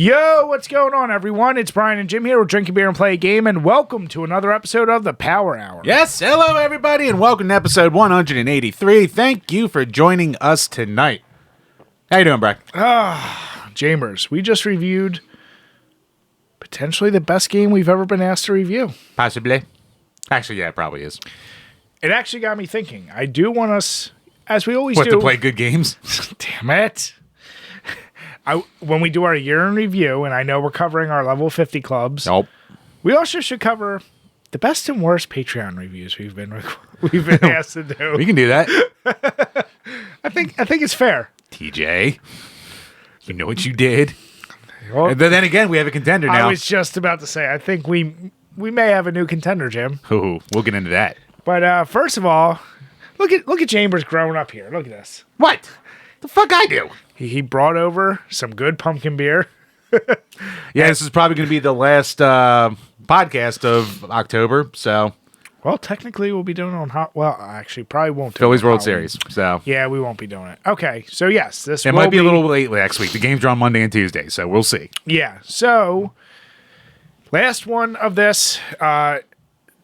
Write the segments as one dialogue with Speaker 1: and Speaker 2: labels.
Speaker 1: Yo, what's going on, everyone? It's Brian and Jim here with Drink a Beer and Play a Game, and welcome to another episode of the Power Hour.
Speaker 2: Yes, hello everybody, and welcome to episode 183. Thank you for joining us tonight. How you doing, Brian?
Speaker 1: Jamers, we just reviewed potentially the best game we've ever been asked to review.
Speaker 2: Possibly. Actually, yeah, it probably is.
Speaker 1: It actually got me thinking. I do want us, as we always do...
Speaker 2: to play good games?
Speaker 1: Damn it. When we do our year in review, and I know we're covering our level 50 clubs,
Speaker 2: Nope.
Speaker 1: we also should cover the best and worst Patreon reviews we've been asked to do.
Speaker 2: We can do that.
Speaker 1: I think it's fair.
Speaker 2: TJ, you know what you did.
Speaker 1: Well,
Speaker 2: And then again, we have a contender now.
Speaker 1: I was just about to say, I think we may have a new contender, Jim.
Speaker 2: Ooh, we'll get into that.
Speaker 1: But first of all, look at Chambers growing up here. Look at this.
Speaker 2: What? The fuck I do?
Speaker 1: He brought over some good pumpkin beer.
Speaker 2: Yeah, this is probably going to be the last podcast of October, so...
Speaker 1: Well, technically, we'll be doing it on actually, probably won't. Do
Speaker 2: Phillies
Speaker 1: it on
Speaker 2: World
Speaker 1: Halloween.
Speaker 2: Series, so...
Speaker 1: Yeah, we won't be doing it. Okay, so yes, this
Speaker 2: It might be a little late next week. The games are on Monday and Tuesday, so we'll see.
Speaker 1: Yeah, so last one of this.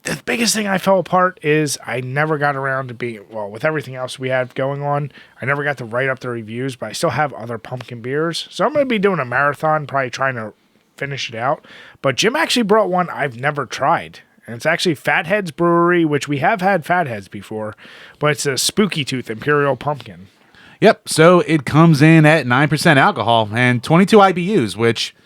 Speaker 1: The biggest thing I fell apart is I never got around to with everything else we had going on, I never got to write up the reviews, but I still have other pumpkin beers. So I'm going to be doing a marathon, probably trying to finish it out. But Jim actually brought one I've never tried. And it's actually Fatheads Brewery, which we have had Fatheads before, but it's a Spooky Tooth Imperial Pumpkin.
Speaker 2: Yep, so it comes in at 9% alcohol and 22 IBUs, which,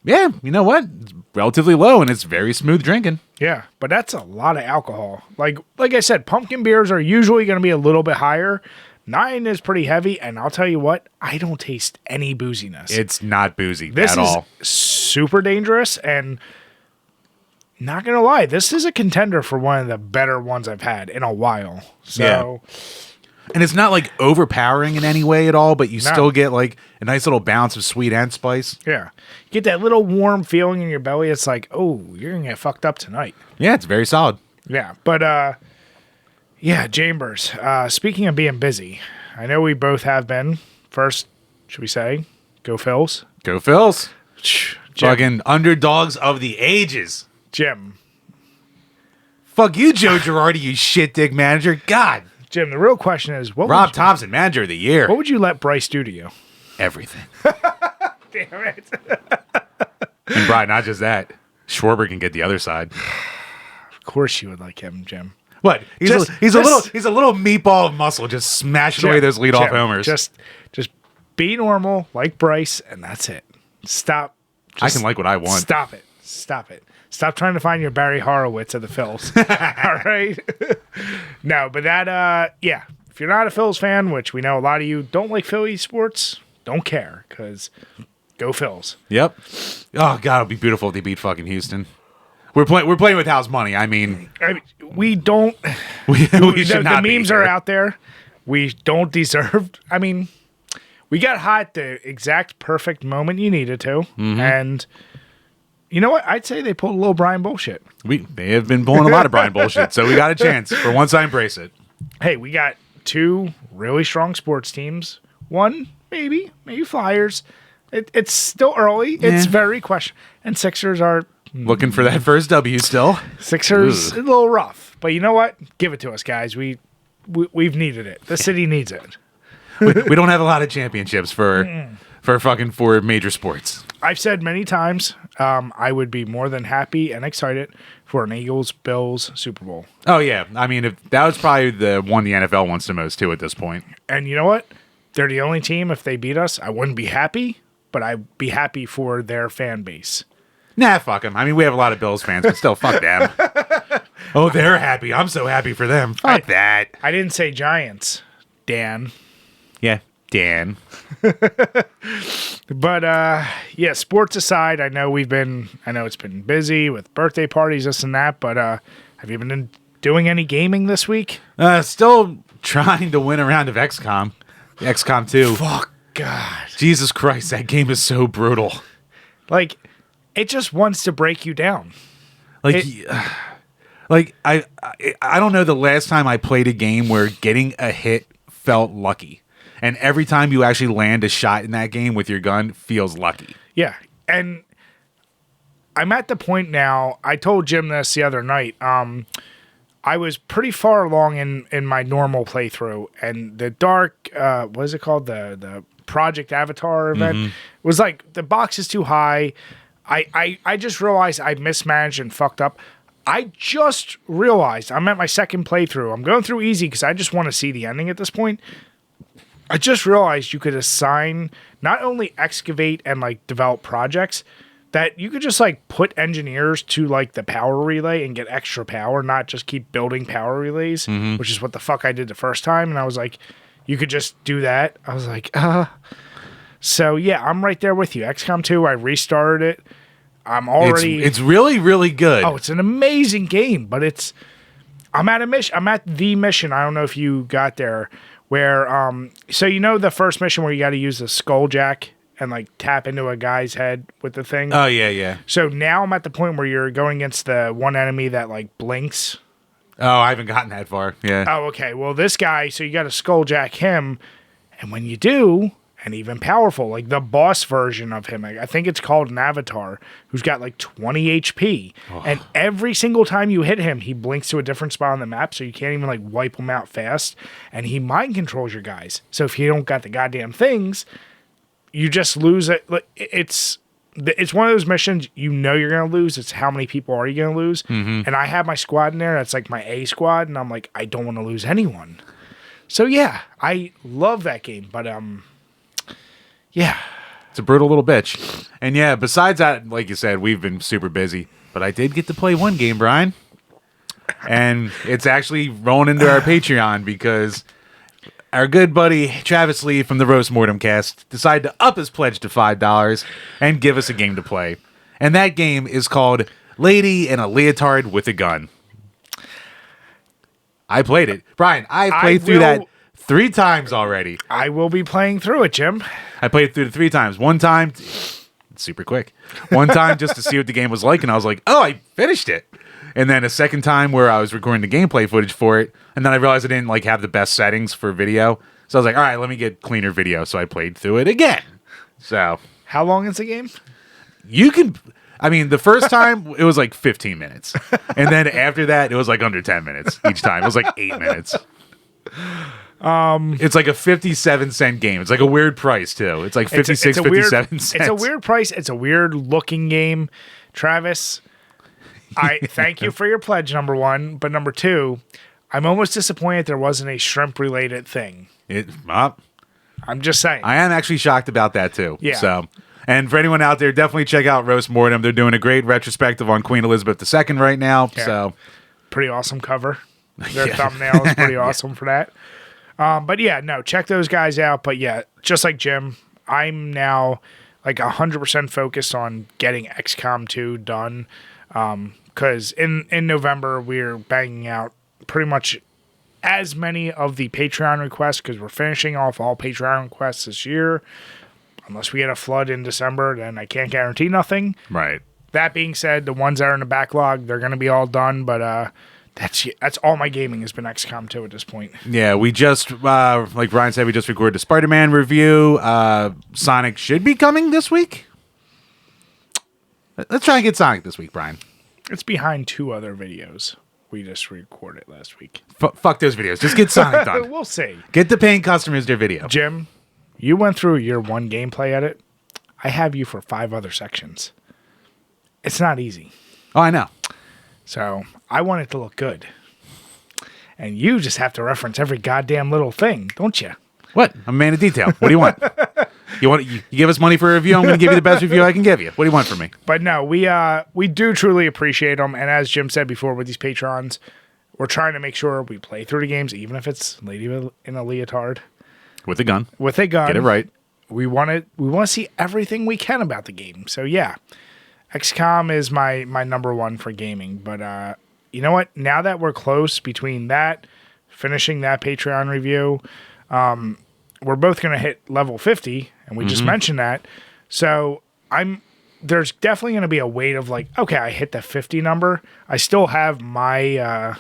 Speaker 2: yeah, you know what? It's relatively low, and it's very smooth drinking.
Speaker 1: Yeah, but that's a lot of alcohol. Like I said, pumpkin beers are usually going to be a little bit higher. 9 is pretty heavy, and I'll tell you what, I don't taste any booziness.
Speaker 2: It's not boozy
Speaker 1: This
Speaker 2: at all.
Speaker 1: is super dangerous, and not going to lie, this is a contender for one of the better ones I've had in a while. So,
Speaker 2: And it's not like overpowering in any way at all, but you still get like a nice little bounce of sweet and spice.
Speaker 1: yeah. You get that little warm feeling in your belly. It's like, oh, you're going to get fucked up tonight.
Speaker 2: Yeah, it's very solid.
Speaker 1: Yeah, but yeah, Chambers. Speaking of being busy, I know we both have been. First, should we say, go Phils?
Speaker 2: Go Phils.
Speaker 1: Jim.
Speaker 2: Fucking underdogs of the ages.
Speaker 1: Jim.
Speaker 2: Fuck you, Joe Girardi, you shit dick manager. God.
Speaker 1: Jim, the real question is,
Speaker 2: Rob Thompson, manager of the year.
Speaker 1: What would you let Bryce do to you?
Speaker 2: Everything.
Speaker 1: Damn it.
Speaker 2: And Brian, not just that. Schwarber can get the other side.
Speaker 1: Of course you would like him, Jim.
Speaker 2: What? He's a little meatball of muscle just smashing away those leadoff
Speaker 1: Jim,
Speaker 2: homers.
Speaker 1: Just be normal like Bryce, and that's it. Stop.
Speaker 2: I can like what I want.
Speaker 1: Stop it. Stop trying to find your Barry Horowitz of the Phils. All right? No, but that, yeah. If you're not a Phils fan, which we know a lot of you don't like Philly sports, don't care, because go Phils.
Speaker 2: Yep. Oh, God, it'd be beautiful if they beat fucking Houston. We're playing with house money. I mean
Speaker 1: we don't.
Speaker 2: we should
Speaker 1: The
Speaker 2: not be
Speaker 1: memes
Speaker 2: here.
Speaker 1: are out there. We don't deserve. I mean, we got hot at the exact perfect moment you needed to, and you know what? I'd say they pulled a little Brian bullshit.
Speaker 2: They have been pulling a lot of Brian bullshit, so we got a chance. For once, I embrace it.
Speaker 1: Hey, we got 2 really strong sports teams. One, maybe Flyers. It's still early. It's very questionable. And Sixers are...
Speaker 2: Looking for that first W still.
Speaker 1: Sixers, a little rough. But you know what? Give it to us, guys. We've needed it. The city needs it.
Speaker 2: We don't have a lot of championships for major sports.
Speaker 1: I've said many times I would be more than happy and excited for an Eagles-Bills Super Bowl.
Speaker 2: Oh, yeah. I mean, that was probably the one the NFL wants the most, too, at this point.
Speaker 1: And you know what? They're the only team, if they beat us, I wouldn't be happy, but I'd be happy for their fan base.
Speaker 2: Nah, fuck them. I mean, we have a lot of Bills fans, but still, fuck them. Oh, they're happy. I'm so happy for them. Fuck that.
Speaker 1: I didn't say Giants, Dan.
Speaker 2: Yeah, Dan.
Speaker 1: But, yeah, sports aside, I know it's been busy with birthday parties, this and that, but have you been doing any gaming this week?
Speaker 2: Still trying to win a round of XCOM. XCOM 2.
Speaker 1: Fuck, God.
Speaker 2: Jesus Christ, that game is so brutal.
Speaker 1: Like, it just wants to break you down.
Speaker 2: Like, I don't know the last time I played a game where getting a hit felt lucky. And every time you actually land a shot in that game with your gun feels lucky.
Speaker 1: Yeah. and I'm at the point now. I told Jim this the other night. I was pretty far along in my normal playthrough, and the dark, what is it called? The Project Avatar event was like, the box is too high. I just realized I mismanaged and fucked up. I just realized I'm at my second playthrough. I'm going through easy because I just want to see the ending at this point. I just realized you could assign, not only excavate and like develop projects, that you could just like put engineers to like the power relay and get extra power, not just keep building power relays, which is what the fuck I did the first time. And I was like, you could just do that. I was like, So yeah, I'm right there with you. XCOM 2, I restarted it. I'm already.
Speaker 2: It's really, really good.
Speaker 1: Oh, it's an amazing game, but I'm at a mission. I'm at the mission. I don't know if you got there, where so you know the first mission where you got to use the skull jack and like tap into a guy's head with the thing.
Speaker 2: Oh yeah.
Speaker 1: So now I'm at the point where you're going against the one enemy that like blinks.
Speaker 2: Oh, I haven't gotten that far. Yeah.
Speaker 1: Oh, okay. Well, this guy, so you got to skull jack him, and when you do. And even powerful, like the boss version of him. I think it's called an avatar, who's got like 20 HP. Oh. And every single time you hit him, he blinks to a different spot on the map, so you can't even like wipe him out fast. And he mind controls your guys. So if you don't got the goddamn things, you just lose it. It's one of those missions you know you're going to lose. It's how many people are you going to lose? And I have my squad in there. That's like my A squad. And I'm like, I don't want to lose anyone. So yeah, I love that game. But yeah.
Speaker 2: It's a brutal little bitch. And yeah, besides that, like you said, we've been super busy. But I did get to play one game, Brian. And it's actually rolling into our Patreon because our good buddy Travis Lee from the Roast Mortem Cast decided to up his pledge to $5 and give us a game to play. And that game is called Lady in a Leotard with a Gun. I played it. Brian, I played through that 3 times already.
Speaker 1: I will be playing through it, Jim.
Speaker 2: I played it through it 3 times. One time, super quick. One time just to see what the game was like, and I was like, oh, I finished it. And then a second time where I was recording the gameplay footage for it, and then I realized I didn't like have the best settings for video. So I was like, all right, let me get cleaner video. So I played through it again. So
Speaker 1: how long is the game?
Speaker 2: You can... I mean, the first time, it was like 15 minutes. And then after that, it was like under 10 minutes each time. It was like 8 minutes. It's like a 57-cent game. It's like a weird price, too. It's like 57 cents.
Speaker 1: It's a weird price. It's a weird looking game. Travis, I thank you for your pledge, number one. But number two, I'm almost disappointed there wasn't a shrimp-related thing. I'm just saying.
Speaker 2: I am actually shocked about that, too.
Speaker 1: Yeah.
Speaker 2: So... And for anyone out there, definitely check out Roast Mortem. They're doing a great retrospective on Queen Elizabeth II right now. Yeah. So,
Speaker 1: pretty awesome cover. Their thumbnail is pretty awesome for that. But yeah, no, check those guys out. But yeah, just like Jim, I'm now like 100% focused on getting XCOM 2 done. Because in November, we're banging out pretty much as many of the Patreon requests because we're finishing off all Patreon requests this year. Unless we get a flood in December, then I can't guarantee nothing.
Speaker 2: Right.
Speaker 1: That being said, the ones that are in the backlog, they're going to be all done. But that's all my gaming has been XCOM 2 at this point.
Speaker 2: Yeah, we just, like Brian said, we just recorded a Spider-Man review. Sonic should be coming this week. Let's try and get Sonic this week, Brian.
Speaker 1: It's behind 2 other videos we just recorded last week.
Speaker 2: Fuck those videos. Just get Sonic done.
Speaker 1: We'll see.
Speaker 2: Get the paying customers their video.
Speaker 1: Jim, you went through your 1 gameplay edit. I have you for 5 other sections. It's not easy.
Speaker 2: Oh, I know. So
Speaker 1: I want it to look good. And you just have to reference every goddamn little thing, don't you?
Speaker 2: What? I'm a man of detail. What do you want? You give us money for a review, I'm going to give you the best review I can give you. What do you want from me?
Speaker 1: But no, we do truly appreciate them. And as Jim said before with these Patrons, we're trying to make sure we play through the games, even if it's Lady in a Leotard.
Speaker 2: With a gun.
Speaker 1: With a gun.
Speaker 2: Get it right.
Speaker 1: We want to see everything we can about the game. So yeah, XCOM is my number one for gaming. But you know what? Now that we're close between that, finishing that Patreon review, we're both going to hit level 50, and we just mentioned that. So there's definitely going to be a weight of like, okay, I hit the 50 number. I still have my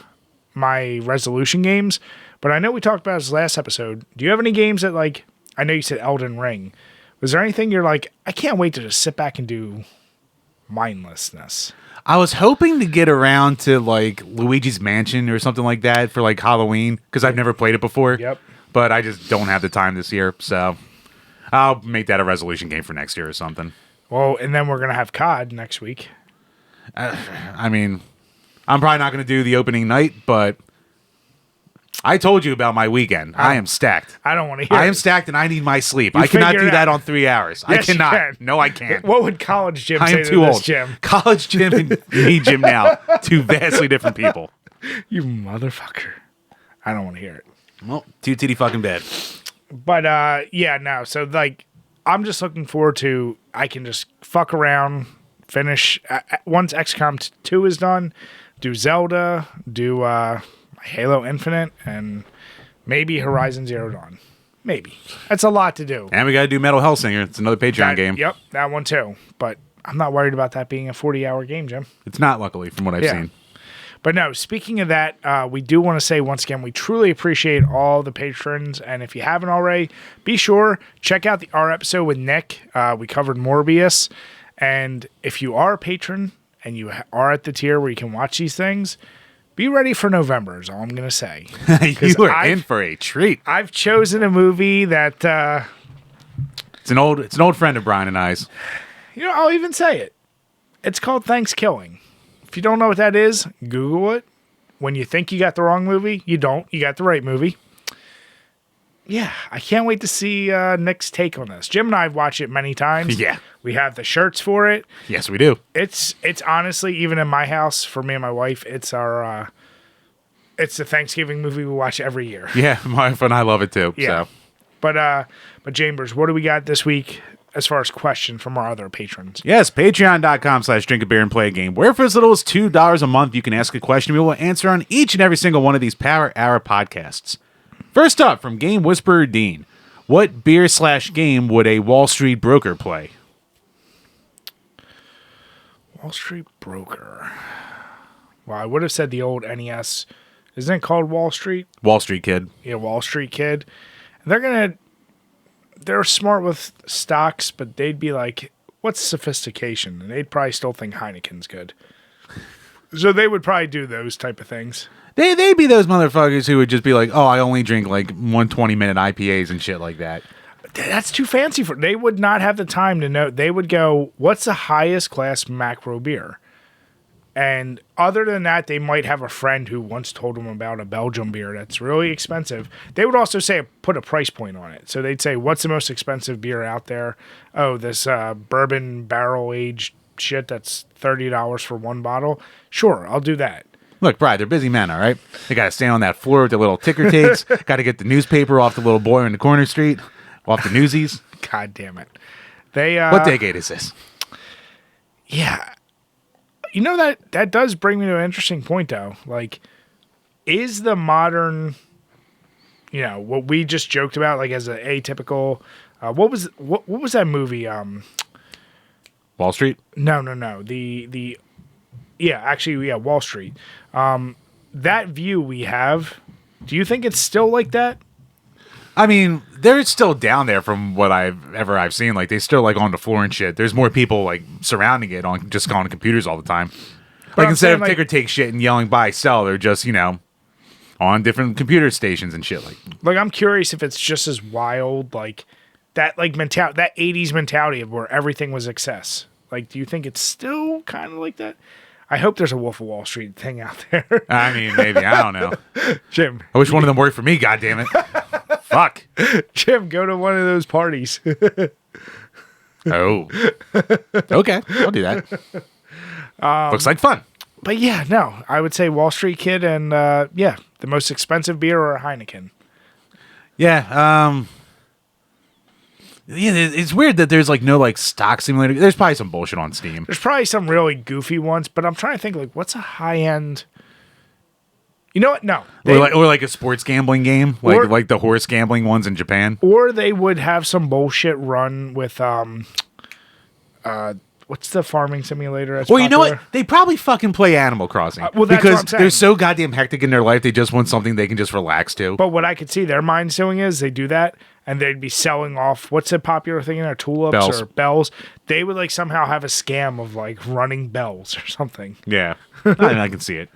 Speaker 1: my resolution games, but I know we talked about this last episode. Do you have any games that like, I know you said Elden Ring, Was there anything you're like, I can't wait to just sit back and do mindlessness?
Speaker 2: I was hoping to get around to like Luigi's Mansion or something like that for like Halloween because I've never played it before.
Speaker 1: Yep.
Speaker 2: But I just don't have the time this year, so I'll make that a resolution game for next year or something.
Speaker 1: Well, and then we're gonna have COD next week.
Speaker 2: I mean, I'm probably not going to do the opening night, but I told you about my weekend. I am stacked.
Speaker 1: I don't want to hear.
Speaker 2: I am
Speaker 1: it.
Speaker 2: stacked, and I need my sleep.
Speaker 1: You
Speaker 2: I cannot
Speaker 1: figure
Speaker 2: do
Speaker 1: it
Speaker 2: that
Speaker 1: out.
Speaker 2: on 3 hours.
Speaker 1: Yes,
Speaker 2: I
Speaker 1: you
Speaker 2: cannot.
Speaker 1: can.
Speaker 2: No, I can't.
Speaker 1: What would college Jim
Speaker 2: I
Speaker 1: say
Speaker 2: am
Speaker 1: to
Speaker 2: too
Speaker 1: this
Speaker 2: old.
Speaker 1: Jim?
Speaker 2: College Jim and me Jim now, two vastly different people.
Speaker 1: You motherfucker. I don't want to hear it.
Speaker 2: Well, too titty fucking bad.
Speaker 1: But yeah, no. So like, I'm just looking forward to. I can just fuck around, finish once XCOM 2 is done. Do Zelda, do Halo Infinite, and maybe Horizon Zero Dawn. Maybe. That's a lot to do.
Speaker 2: And we got to do Metal Hellsinger. It's another Patreon game.
Speaker 1: Yep, that one too. But I'm not worried about that being a 40-hour game, Jim.
Speaker 2: It's not, luckily, from what I've seen.
Speaker 1: But no, speaking of that, we do want to say once again, we truly appreciate all the patrons. And if you haven't already, be sure, check out our episode with Nick. We covered Morbius. And if you are a patron and you are at the tier where you can watch these things, be ready for November is all I'm going to say.
Speaker 2: You are in for a treat.
Speaker 1: I've chosen a movie that...
Speaker 2: It's an old friend of Brian and I's.
Speaker 1: You know, I'll even say it. It's called Thanksgiving. If you don't know what that is, Google it. When you think you got the wrong movie, you don't. You got the right movie. Yeah, I can't wait to see Nick's take on this. Jim and I have watched it many times.
Speaker 2: Yeah.
Speaker 1: We have the shirts for it.
Speaker 2: Yes, we do.
Speaker 1: It's honestly, even in my house, for me and my wife, it's our it's the Thanksgiving movie we watch every year.
Speaker 2: Yeah, my wife and I love it too.
Speaker 1: Yeah.
Speaker 2: So.
Speaker 1: But Chambers, what do we got this week as far as question from our other patrons?
Speaker 2: Yes, patreon.com/DrinkABeerandPlayAGame, where for as little as $2 a month, you can ask a question we will answer on each and every single one of these Power Hour podcasts. First up, from Game Whisperer Dean, what beer/game would a Wall Street broker play?
Speaker 1: Wall Street Broker. Well, I would have said the old NES. Isn't it called Wall Street?
Speaker 2: Wall Street Kid.
Speaker 1: Yeah, Wall Street Kid. They're smart with stocks, but they'd be like, what's sophistication? And they'd probably still think Heineken's good. So they would probably do those type of things.
Speaker 2: They'd be those motherfuckers who would just be like, oh, I only drink like 120-minute IPAs and shit like that.
Speaker 1: That's too fancy for. They would not have the time to know. They would go, what's the highest class macro beer? And other than that, they might have a friend who once told them about a Belgian beer that's really expensive. They would also say, put a price point on it. So they'd say, what's the most expensive beer out there? Oh, this bourbon barrel-aged shit that's $30 for one bottle. Sure, I'll do that.
Speaker 2: Look, Brad, they're busy men, all right? They got to stand on that floor with their little ticker tapes. Got to get the newspaper off the little boy in the corner street, off the newsies.
Speaker 1: God damn it. They
Speaker 2: What decade is this?
Speaker 1: Yeah. You know, that does bring me to an interesting point, though. Like, is the modern, you know, what we just joked about, like, as an atypical, what was that movie?
Speaker 2: Wall Street?
Speaker 1: No. Wall Street. That view we have, do you think it's still like that?
Speaker 2: I mean, they're still down there from what I've seen. Like, they still like on the floor and shit. There's more people like surrounding it on just on computers all the time.
Speaker 1: But
Speaker 2: Like, instead of
Speaker 1: like,
Speaker 2: ticker take shit and yelling buy sell, they're just, you know, on different computer stations and shit.
Speaker 1: Like, I'm curious if it's just as wild, like that, like mentality, that '80s mentality of where everything was excess. Like, do you think it's still kind of like that? I hope there's a Wolf of Wall Street thing out there.
Speaker 2: I mean, maybe. I don't know.
Speaker 1: Jim.
Speaker 2: I wish one of them worked for me, goddammit. Fuck.
Speaker 1: Jim, go to one of those parties.
Speaker 2: Oh. Okay, I'll do that. Looks like fun.
Speaker 1: But yeah, no, I would say Wall Street Kid and, the most expensive beer or a Heineken.
Speaker 2: Yeah, yeah, it's weird that there's like no like stock simulator. There's probably some bullshit on Steam.
Speaker 1: There's probably some really goofy ones, but I'm trying to think, like, what's a high-end... You know what? No.
Speaker 2: Or like a sports gambling game, like the horse gambling ones in Japan.
Speaker 1: Or they would have some bullshit run with what's the farming simulator? That's
Speaker 2: Well, you know
Speaker 1: popular?
Speaker 2: what? They probably fucking play Animal Crossing.
Speaker 1: Well, that's
Speaker 2: because
Speaker 1: what I'm saying.
Speaker 2: they're so goddamn hectic in their life. They just want something they can just relax to.
Speaker 1: But what I could see their minds doing is they do that, and they'd be selling off, what's a popular thing in there, tulips
Speaker 2: Bells.
Speaker 1: or bells. They would like somehow have a scam of like running bells or something.
Speaker 2: Yeah. I can see it.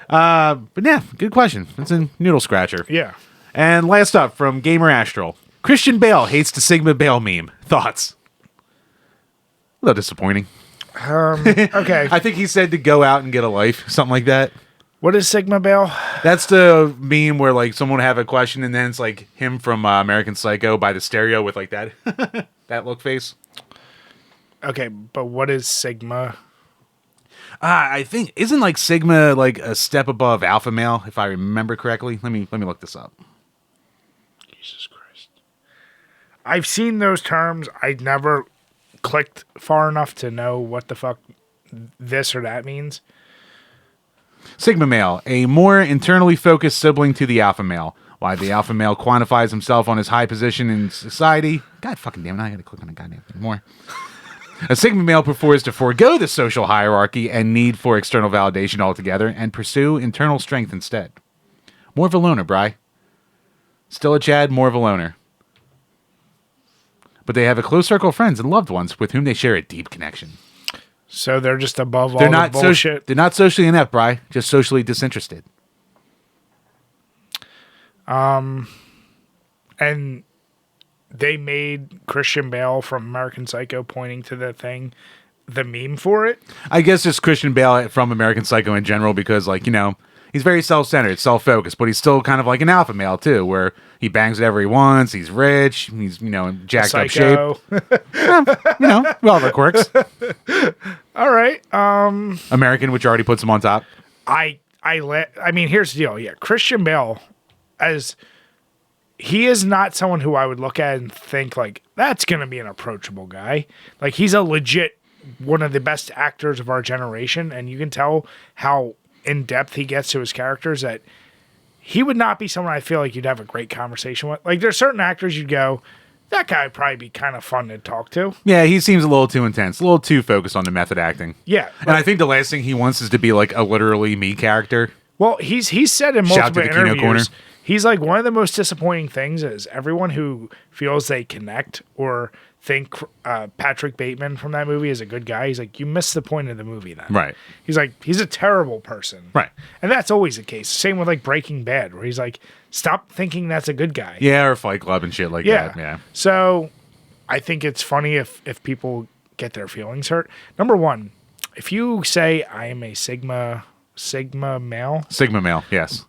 Speaker 2: But yeah, good question. It's a noodle scratcher.
Speaker 1: Yeah.
Speaker 2: And last up from Gamer Astral. Christian Bale hates the Sigma Bale meme. Thoughts? A little disappointing.
Speaker 1: Okay.
Speaker 2: I think he said to go out and get a life, something like that.
Speaker 1: What is Sigma Bale?
Speaker 2: That's the meme where like someone would have a question and then it's like him from American Psycho by the stereo with like that that look face.
Speaker 1: Okay, but what is Sigma?
Speaker 2: I think isn't like Sigma like a step above alpha male, if I remember correctly. Let me look this up.
Speaker 1: Jesus Christ. I've seen those terms. I never clicked far enough to know what the fuck this or that means.
Speaker 2: Sigma male, a more internally focused sibling to the alpha male. Why the alpha male quantifies himself on his high position in society. God fucking damn it, I gotta click on the goddamn thing more. A Sigma male prefers to forego the social hierarchy and need for external validation altogether and pursue internal strength instead. More of a loner, Bri. Still a Chad, more of a loner. But they have a close circle of friends and loved ones with whom they share a deep connection.
Speaker 1: So they're just above all
Speaker 2: They're
Speaker 1: the
Speaker 2: not
Speaker 1: bullshit.
Speaker 2: they're not socially inept, Bri. Just socially disinterested.
Speaker 1: And they made Christian Bale from American Psycho pointing to the thing, the meme for it.
Speaker 2: I guess just Christian Bale from American Psycho in general because, like, you know, he's very self-centered, self-focused, but he's still kind of like an alpha male, too, where he bangs whatever he wants, he's rich, he's, you know, in jacked up shape. You know, we all have our quirks.
Speaker 1: All right.
Speaker 2: American, which already puts him on top.
Speaker 1: I mean, here's the deal. Yeah, Christian Bale, he is not someone who I would look at and think like that's gonna be an approachable guy. Like he's a legit one of the best actors of our generation, and you can tell how in depth he gets to his characters that he would not be someone I feel like you'd have a great conversation with. Like there's certain actors you'd go, that guy would probably be kind of fun to talk to.
Speaker 2: Yeah, he seems a little too intense, a little too focused on the method acting.
Speaker 1: Yeah,
Speaker 2: and I think the last thing he wants is to be like a literally me character.
Speaker 1: Well, he's said in
Speaker 2: Shout to
Speaker 1: multiple
Speaker 2: the Kino Corner.
Speaker 1: interviews, he's like one of the most disappointing things is everyone who feels they connect or think Patrick Bateman from that movie is a good guy. He's like, you missed the point of the movie then.
Speaker 2: Right.
Speaker 1: He's like, he's a terrible person.
Speaker 2: Right.
Speaker 1: And that's always the case. Same with like Breaking Bad, where he's like, stop thinking that's a good guy.
Speaker 2: Yeah, or Fight Club and shit like that. Yeah.
Speaker 1: So I think it's funny if people get their feelings hurt. Number one, if you say I am a Sigma male.
Speaker 2: Sigma male, yes.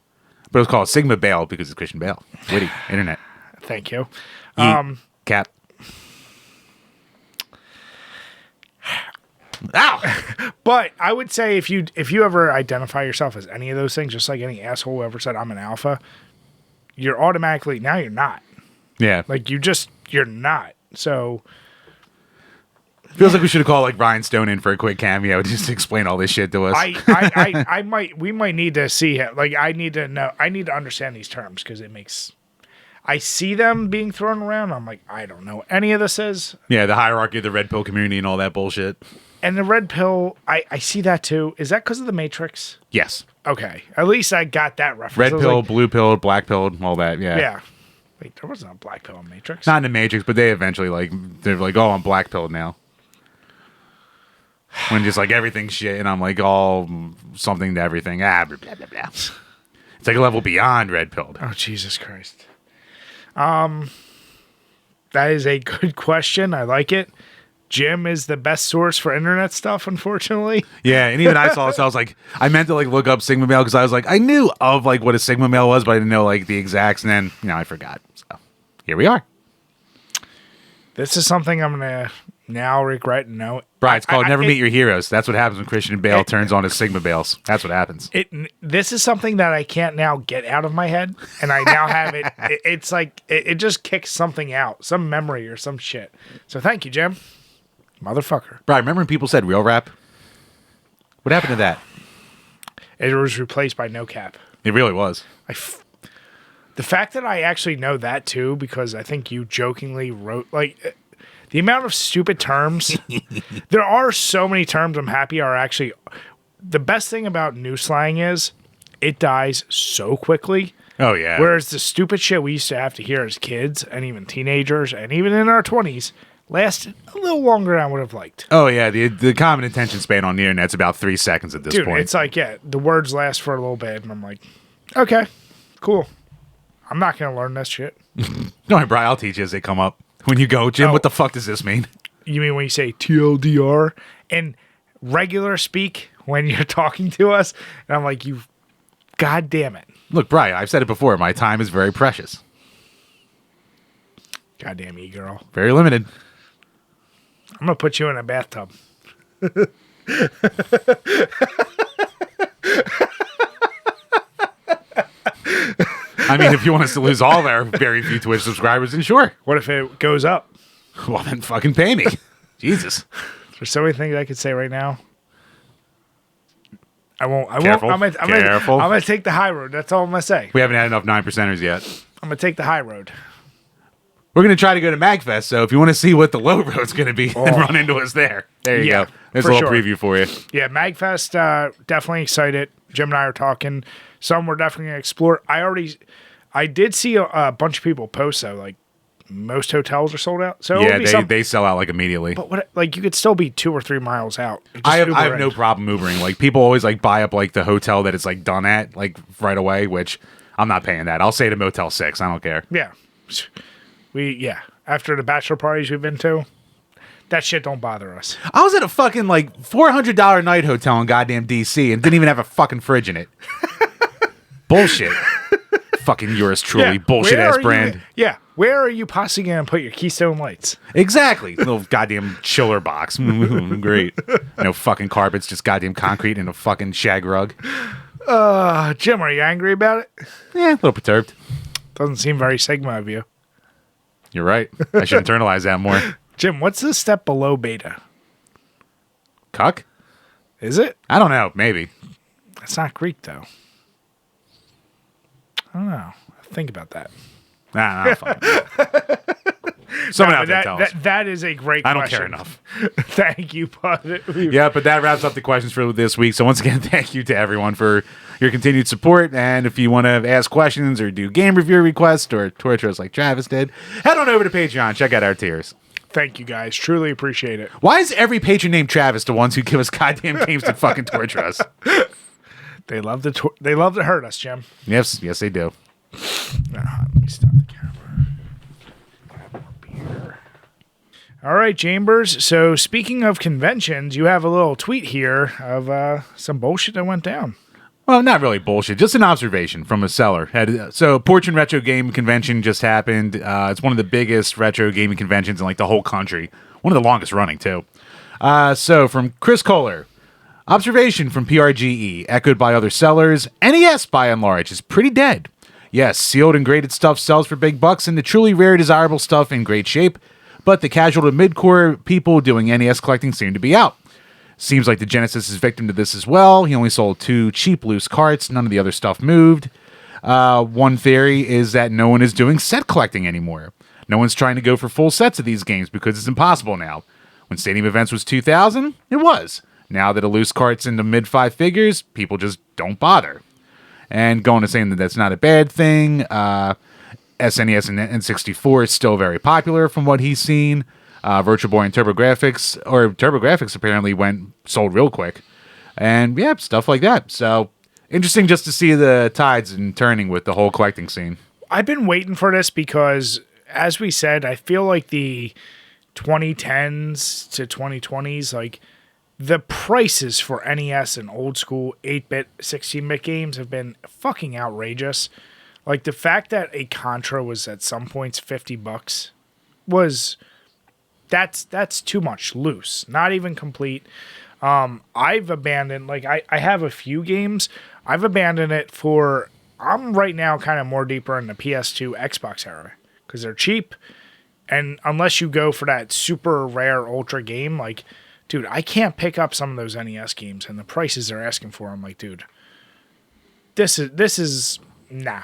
Speaker 2: But it's called Sigma Bale because it's Christian Bale. Witty. Internet.
Speaker 1: Thank you.
Speaker 2: Cap. Ow!
Speaker 1: But I would say if you ever identify yourself as any of those things, just like any asshole who ever said I'm an alpha, you're automatically, now you're not.
Speaker 2: Yeah.
Speaker 1: Like you're not. So
Speaker 2: feels like we should have called like Ryan Stone in for a quick cameo just to explain all this shit to us.
Speaker 1: we might need to see him. Like I need to understand these terms because I see them being thrown around. I'm like, I don't know what any of this is.
Speaker 2: Yeah, the hierarchy of the red pill community and all that bullshit.
Speaker 1: And the red pill, I see that too. Is that because of the Matrix?
Speaker 2: Yes.
Speaker 1: Okay. At least I got that reference.
Speaker 2: Red pill,
Speaker 1: like,
Speaker 2: blue pill, black pill, all that. Yeah.
Speaker 1: Yeah. Wait, there wasn't a black pill in Matrix.
Speaker 2: Not in the Matrix, but they eventually they're like, oh, I'm black pilled now. When just like everything's shit, and I'm like all something to everything. Blah, blah, blah, blah. It's like a level beyond red pilled.
Speaker 1: Oh, Jesus Christ. That is a good question. I like it. Jim is the best source for internet stuff, unfortunately.
Speaker 2: Yeah, and even I saw this, I was like, I meant to like look up Sigma male because I was like, I knew of like what a Sigma male was, but I didn't know like the exacts, and then I forgot. So here we are.
Speaker 1: This is something I'm gonna now regret. No,
Speaker 2: Right, it's called Never Meet Your Heroes. That's what happens when Christian Bale turns on his Sigma Bales. That's what happens.
Speaker 1: This is something that I can't now get out of my head, and I now have it. It's like it just kicks something out, some memory or some shit. So thank you, Jim. Motherfucker.
Speaker 2: Right, remember when people said real rap? What happened to that?
Speaker 1: It was replaced by no cap.
Speaker 2: It really was.
Speaker 1: The fact that I actually know that too, because I think you jokingly wrote like the amount of stupid terms. There are so many terms I'm happy are actually the best thing about new slang is it dies so quickly.
Speaker 2: Oh, yeah.
Speaker 1: Whereas the stupid shit we used to have to hear as kids and even teenagers and even in our 20s lasted a little longer than I would have liked.
Speaker 2: Oh, yeah. The common attention span on the internet's about 3 seconds at this
Speaker 1: Dude,
Speaker 2: point.
Speaker 1: it's like, yeah, the words last for a little bit. And I'm like, okay, cool. I'm not going to learn this shit.
Speaker 2: Don't worry, Brian. I'll teach you as they come up. When you go, Jim, what the fuck does this mean?
Speaker 1: You mean when you say TLDR and regular speak when you're talking to us? And I'm like, you, God damn it.
Speaker 2: Look, Brian, I've said it before. My time is very precious.
Speaker 1: Goddamn you, girl.
Speaker 2: Very limited.
Speaker 1: I'm going to put you in a bathtub.
Speaker 2: I mean, if you want us to lose all of our very few Twitch subscribers, then sure.
Speaker 1: What if it goes up?
Speaker 2: Well, then fucking pay me. Jesus.
Speaker 1: There's so many things I could say right now. I won't.
Speaker 2: Careful.
Speaker 1: I'm gonna take the high road. That's all I'm gonna say.
Speaker 2: We haven't had enough 9%ers yet.
Speaker 1: I'm gonna take the high road.
Speaker 2: We're going to try to go to MagFest, so if you want to see what the low road's going to be, then run into us there. There you go. There's a little preview for you.
Speaker 1: Yeah, MagFest, definitely excited. Jim and I are talking. Some we're definitely going to explore. I did see a bunch of people post, though, like, most hotels are sold out. So
Speaker 2: yeah, they sell out, like, immediately.
Speaker 1: But, you could still be 2 or 3 miles out.
Speaker 2: I have no problem Ubering. Like, people always, like, buy up, like, the hotel that it's, like, done at, like, right away, which I'm not paying that. I'll say to Motel 6. I don't care.
Speaker 1: Yeah. After the bachelor parties we've been to, that shit don't bother us.
Speaker 2: I was at a fucking like $400 night hotel in goddamn DC and didn't even have a fucking fridge in it. Bullshit. Fucking yours truly, bullshit ass brand.
Speaker 1: Where are you possibly gonna put your Keystone Lights?
Speaker 2: Exactly. Little goddamn chiller box. Great. No fucking carpets, just goddamn concrete and a fucking shag rug.
Speaker 1: Jim, are you angry about it?
Speaker 2: Yeah, a little perturbed.
Speaker 1: Doesn't seem very Sigma of you.
Speaker 2: You're right. I should internalize that more.
Speaker 1: Jim, what's the step below beta?
Speaker 2: Cuck?
Speaker 1: Is it?
Speaker 2: I don't know. Maybe.
Speaker 1: It's not Greek, though. I don't know. Think about that.
Speaker 2: Nah, fuck. Someone out there tell us.
Speaker 1: That is a great question.
Speaker 2: I don't care enough.
Speaker 1: Thank you, bud.
Speaker 2: Yeah, but that wraps up the questions for this week. So once again, thank you to everyone for your continued support. And if you want to ask questions or do game review requests or torture us like Travis did, head on over to Patreon. Check out our tiers.
Speaker 1: Thank you, guys. Truly appreciate it.
Speaker 2: Why is every patron named Travis the ones who give us goddamn games to fucking torture us?
Speaker 1: They love to hurt us, Jim.
Speaker 2: Yes, they do.
Speaker 1: Let me stop the camera. Grab more beer. All right, Chambers. So speaking of conventions, you have a little tweet here of some bullshit that went down.
Speaker 2: Well, not really bullshit. Just an observation from a seller. So, Portrait Retro Game Convention just happened. It's one of the biggest retro gaming conventions in like the whole country. One of the longest running, too. So, from Chris Kohler. Observation from PRGE, echoed by other sellers. NES, by and large, is pretty dead. Yes, sealed and graded stuff sells for big bucks, and the truly rare, desirable stuff in great shape. But the casual to mid-core people doing NES collecting seem to be out. Seems like the Genesis is victim to this as well. He only sold 2 cheap loose carts. None of the other stuff moved. One theory is that no one is doing set collecting anymore. No one's trying to go for full sets of these games because it's impossible now. When Stadium Events was 2,000, it was. Now that a loose cart's in the mid-5 figures, people just don't bother. And going to saying that that's not a bad thing. SNES and N64 is still very popular from what he's seen. Virtual Boy and TurboGrafx apparently sold real quick. And yeah, stuff like that. So interesting just to see the tides and turning with the whole collecting scene.
Speaker 1: I've been waiting for this because, as we said, I feel like the 2010s to 2020s, like the prices for NES and old school 8-bit, 16-bit games have been fucking outrageous. Like the fact that a Contra was at some points $50 was... That's too much loose. Not even complete. I've abandoned, like, I have a few games. I've abandoned it for, I'm right now kind of more deeper in the PS2 Xbox era because they're cheap. And unless you go for that super rare ultra game, like, dude, I can't pick up some of those NES games and the prices they're asking for. I'm like, dude, this is, nah.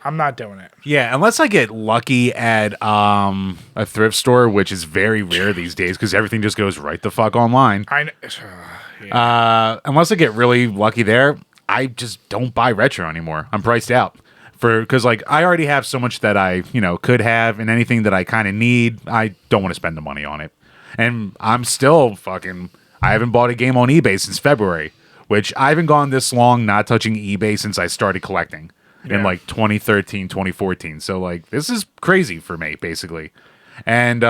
Speaker 1: I'm not doing it.
Speaker 2: Yeah, unless I get lucky at a thrift store, which is very rare these days because everything just goes right the fuck online.
Speaker 1: Yeah.
Speaker 2: Unless I get really lucky there, I just don't buy retro anymore. I'm priced out. because like I already have so much that I could have, and anything that I kind of need, I don't want to spend the money on it. And I'm still I haven't bought a game on eBay since February, which I haven't gone this long not touching eBay since I started collecting in like 2013, 2014. So like this is crazy for me basically. And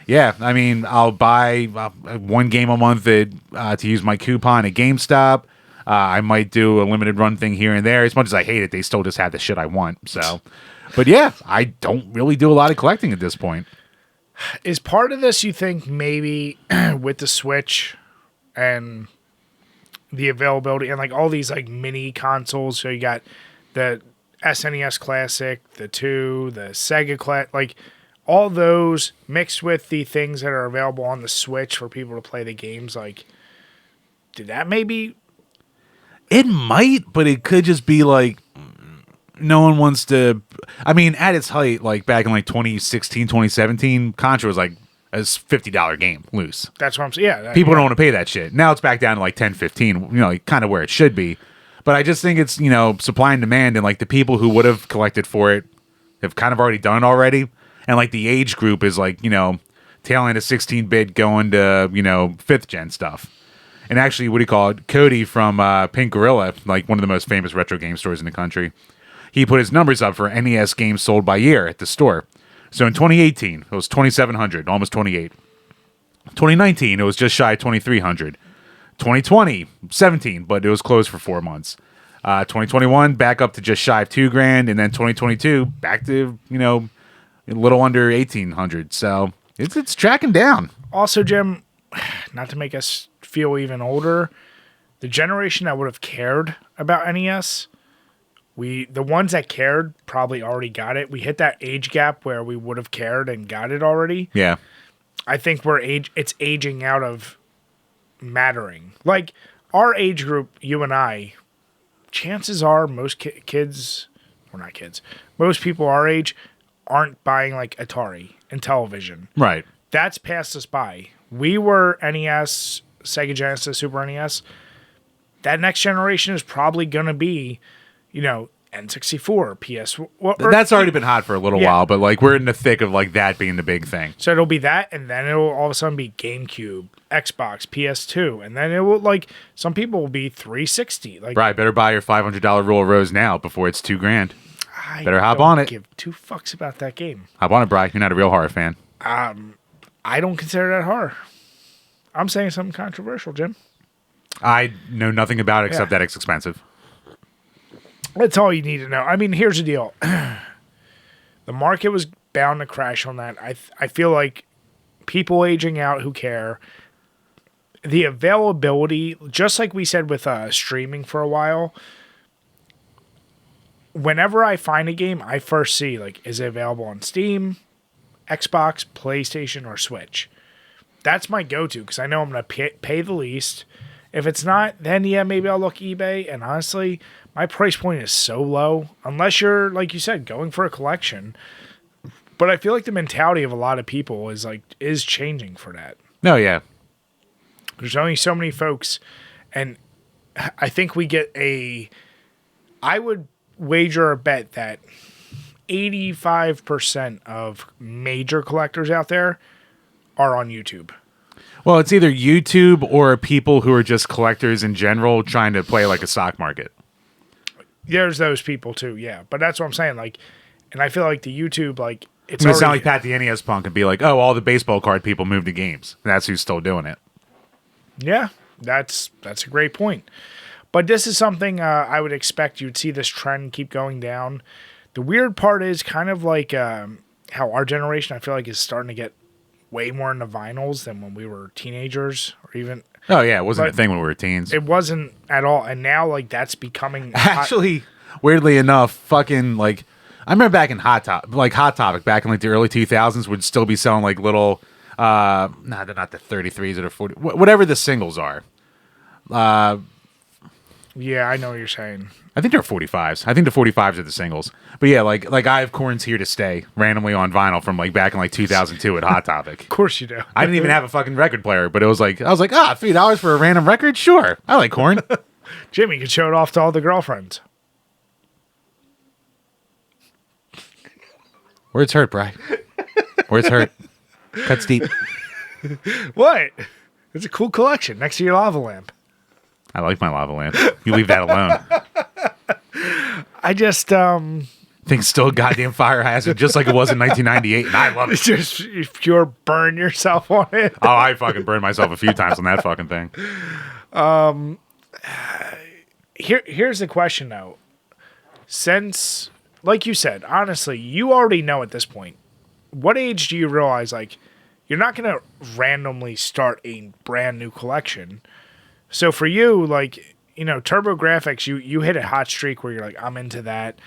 Speaker 2: yeah, I mean, I'll buy one game a month to use my coupon at GameStop. I might do a limited run thing here and there. As much as I hate it, they still just have the shit I want. So, but yeah, I don't really do a lot of collecting at this point.
Speaker 1: Is part of this, you think, maybe with the Switch and the availability and like all these like mini consoles? So you got the SNES Classic, the 2, the Sega Classic, like all those mixed with the things that are available on the Switch for people to play the games. Like, did that maybe?
Speaker 2: It might, but it could just be like no one wants to. I mean, at its height, like back in like 2016, 2017, Contra was like a $50 game loose.
Speaker 1: That's what I'm saying. Yeah.
Speaker 2: People don't want to pay that shit. Now it's back down to like 10, 15, like kind of where it should be. But I just think it's, supply and demand, and like the people who would have collected for it have kind of already done it already. And like the age group is like, tail end of 16-bit going to, 5th gen stuff. And actually, what do you call it? Cody from Pink Gorilla, like one of the most famous retro game stores in the country, he put his numbers up for NES games sold by year at the store. So in 2018, it was 2,700, almost 28. 2019, it was just shy of 2,300. 2020, 17, but it was closed for 4 months. 2021, back up to just shy of $2,000, and then 2022, back to a little under 1,800. So it's tracking down.
Speaker 1: Also, Jim, not to make us feel even older, the generation that would have cared about NES, the ones that cared probably already got it. We hit that age gap where we would have cared and got it already.
Speaker 2: Yeah.
Speaker 1: I think it's aging out of mattering. Like our age group, you and I, chances are most kids, or not kids, most people our age aren't buying like Atari and television.
Speaker 2: Right.
Speaker 1: That's passed us by. We were NES, Sega Genesis, Super NES. That next generation is probably going to be, N64, PS.
Speaker 2: That's already been hot for a little while, but like we're in the thick of like that being the big thing.
Speaker 1: So it'll be that, and then it'll all of a sudden be GameCube, Xbox, PS2, and then it will like some people will be 360. Like,
Speaker 2: right, better buy your $500 roll of Rose now before it's $2,000. Better hop
Speaker 1: don't
Speaker 2: on it.
Speaker 1: Give two fucks about that game.
Speaker 2: Hop on it, Bri. You're not a real horror fan.
Speaker 1: I don't consider that horror. I'm saying something controversial, Jim.
Speaker 2: I know nothing about it except that it's expensive.
Speaker 1: That's all you need to know. I mean, here's the deal. The market was bound to crash on that. I feel like people aging out who care. The availability, just like we said with streaming for a while, whenever I find a game, I first see, like, is it available on Steam, Xbox, PlayStation, or Switch? That's my go-to because I know I'm going to pay the least. If it's not, then maybe I'll look eBay. And honestly, my price point is so low, unless you're, like you said, going for a collection. But I feel like the mentality of a lot of people is changing for that.
Speaker 2: No, yeah.
Speaker 1: There's only so many folks, and I think we get I would wager a bet that 85% of major collectors out there are on YouTube.
Speaker 2: Well, it's either YouTube or people who are just collectors in general trying to play like a stock market.
Speaker 1: There's those people too, yeah. But that's what I'm saying. Like, and I feel like the YouTube, like, it's
Speaker 2: going to sound like Pat the NES Punk and be like, oh, all the baseball card people moved to games. And that's who's still doing it.
Speaker 1: Yeah, that's a great point. But this is something I would expect you'd see this trend keep going down. The weird part is kind of like how our generation, I feel like, is starting to get way more into vinyls than when we were teenagers or even...
Speaker 2: Oh, yeah, it wasn't a thing when we were teens.
Speaker 1: It wasn't at all. And now, like, that's becoming...
Speaker 2: Actually, weirdly enough, fucking, like... I remember back in Hot Topic, back in, like, the early 2000s, would still be selling, like, little... they're not the 33s or the 40... Whatever the singles are.
Speaker 1: Yeah, I know what you're saying.
Speaker 2: I think they're 45s. I think the 45s are the singles. But yeah, like I have Korn's Here to Stay randomly on vinyl from like back in like 2002 at Hot Topic.
Speaker 1: Of course you do.
Speaker 2: I didn't even have a fucking record player, but it was like I was like, $3 for a random record? Sure. I like Korn.
Speaker 1: Jimmy could show it off to all the girlfriends.
Speaker 2: Words hurt, Bri. Words hurt. Cuts deep.
Speaker 1: What? It's a cool collection next to your lava lamp.
Speaker 2: I like my lava lamp. You leave that alone.
Speaker 1: I just
Speaker 2: Thing's still a goddamn fire hazard, just like it was in 1998, and I love it.
Speaker 1: just pure burn yourself on it.
Speaker 2: Oh, I fucking burned myself a few times on that fucking thing.
Speaker 1: Here's the question though. Since, like you said, honestly, you already know at this point, what age do you realize, like, you're not going to randomly start a brand new collection? So for you, like, you know, TurboGrafx, you hit a hot streak where you're like, I'm into that.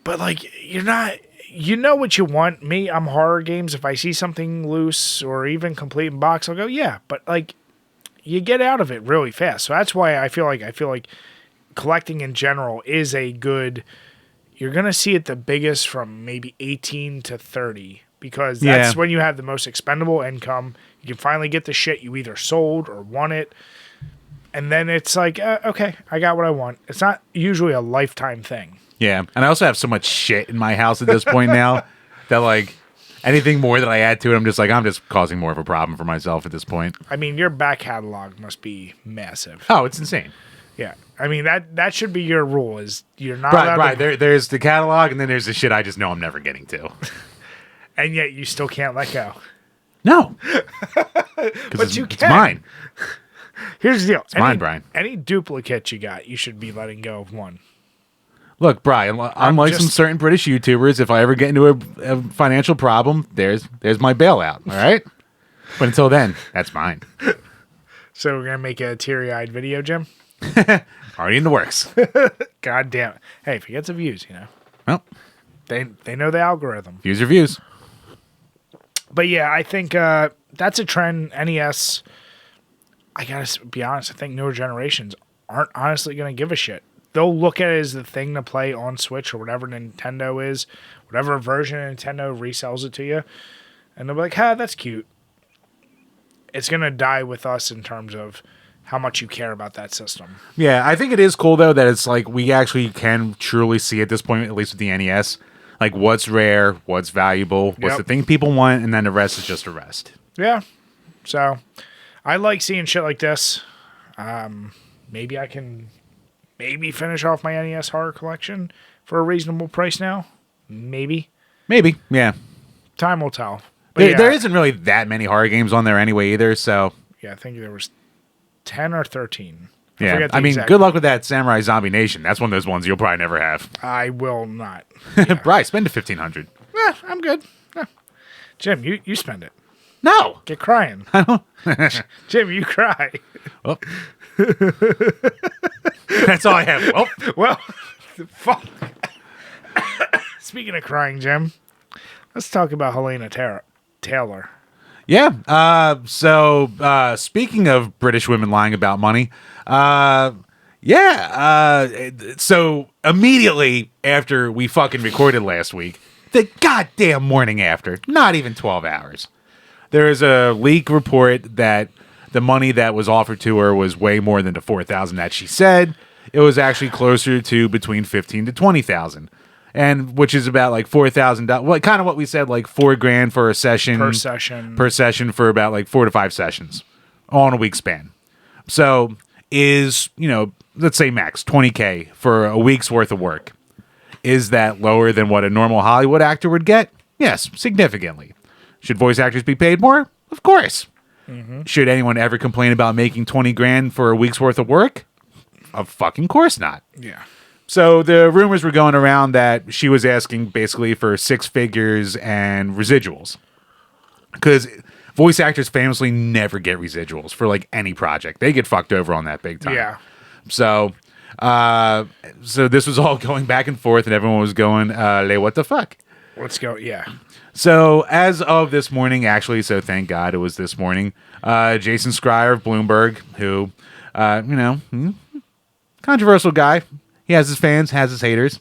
Speaker 1: But, like, you're not, you know what you want. Me, I'm horror games. If I see something loose or even complete in box, I'll go, yeah. But, like, you get out of it really fast. So that's why I feel like collecting in general is a good, you're going to see it the biggest from maybe 18 to 30 because that's when you have the most expendable income. You can finally get the shit you either sold or wanted. And then it's like, okay, I got what I want. It's not usually a lifetime thing.
Speaker 2: Yeah, and I also have so much shit in my house at this point now that, like, anything more that I add to it, I'm just causing more of a problem for myself at this point.
Speaker 1: I mean, your back catalog must be massive.
Speaker 2: Oh, it's insane.
Speaker 1: Yeah. I mean, that should be your rule is you're not allowed
Speaker 2: Right. There's the catalog, and then there's the shit I just know I'm never getting to.
Speaker 1: And yet you still can't let go.
Speaker 2: No.
Speaker 1: But you can.
Speaker 2: It's mine.
Speaker 1: Here's the deal.
Speaker 2: It's mine, Brian.
Speaker 1: Any duplicate you got, you should be letting go of one.
Speaker 2: Look, Brian, unlike some certain British YouTubers, if I ever get into a financial problem, there's my bailout, all right? But until then, that's mine.
Speaker 1: So we're going to make a teary-eyed video, Jim?
Speaker 2: Already in the works.
Speaker 1: God damn it. Hey, if he gets the views, you know.
Speaker 2: Well,
Speaker 1: they know the algorithm.
Speaker 2: views are views.
Speaker 1: But yeah, I think that's a trend. NES, I got to be honest, I think newer generations aren't honestly going to give a shit. They'll look at it as the thing to play on Switch or whatever Nintendo is, whatever version of Nintendo resells it to you. And they'll be like, that's cute. It's going to die with us in terms of how much you care about that system.
Speaker 2: Yeah, I think it is cool, though, that it's like we actually can truly see at this point, at least with the NES, like what's rare, what's valuable, what's the thing people want, and then the rest is just the rest.
Speaker 1: Yeah. So I like seeing shit like this. Maybe I can finish off my NES horror collection for a reasonable price now. Maybe,
Speaker 2: yeah.
Speaker 1: Time will tell. But
Speaker 2: there isn't really that many horror games on there anyway either, so...
Speaker 1: Yeah, I think there was 10 or 13.
Speaker 2: Yeah, I mean, good luck with that Samurai Zombie Nation. That's one of those ones you'll probably never have.
Speaker 1: I will not. Yeah.
Speaker 2: Bri, spend the $1,500.
Speaker 1: Yeah, I'm good. Yeah. Jim, you spend it.
Speaker 2: No!
Speaker 1: Get crying.
Speaker 2: I don't...
Speaker 1: Jim, you cry.
Speaker 2: Oh. That's all I have.
Speaker 1: Well, fuck. Speaking of crying, Jim, let's talk about Helena Taylor.
Speaker 2: Yeah. So speaking of British women lying about money, so immediately after we fucking recorded last week, the goddamn morning after, not even 12 hours, there is a leak report that the money that was offered to her was way more than the $4,000 that she said. It was actually closer to between $15,000 to $20,000. And which is about like $4,000. Well, kind of what we said, like $4,000 for a session per session for about like 4 to 5 sessions on a week span. So is, let's say max $20K for a week's worth of work. Is that lower than what a normal Hollywood actor would get? Yes, significantly. Should voice actors be paid more? Of course. Mm-hmm. Should anyone ever complain about making $20,000 for a week's worth of work? Of fucking course not.
Speaker 1: Yeah.
Speaker 2: So the rumors were going around that she was asking basically for 6 figures and residuals. Because voice actors famously never get residuals for like any project. They get fucked over on that big time.
Speaker 1: Yeah.
Speaker 2: So this was all going back and forth and everyone was going, what the fuck?
Speaker 1: Let's go. Yeah.
Speaker 2: So as of this morning, actually, so thank God it was this morning, Jason Schreier of Bloomberg, who, controversial guy. He has his fans, has his haters.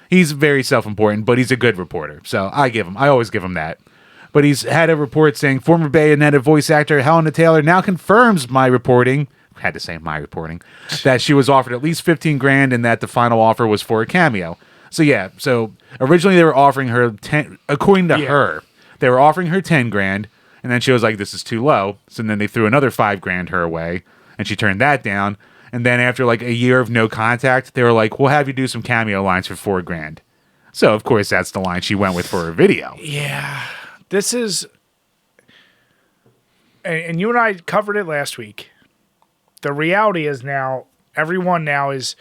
Speaker 2: He's very self-important, but he's a good reporter. So I always give him that. But he's had a report saying former Bayonetta voice actor Helena Taylor now confirms my reporting. Had to say my reporting. That she was offered at least $15,000 and that the final offer was for a cameo. So yeah, so originally they were offering her 10, according to her, they were offering her 10 grand, and then she was like, "This is too low." So then they threw another 5 grand her way, and she turned that down. And then after like a year of no contact, they were like, "We'll have you do some cameo lines for 4 grand." So of course that's the line she went with for her video.
Speaker 1: Yeah, this is, and you and I covered it last week. The reality is now, everyone now is,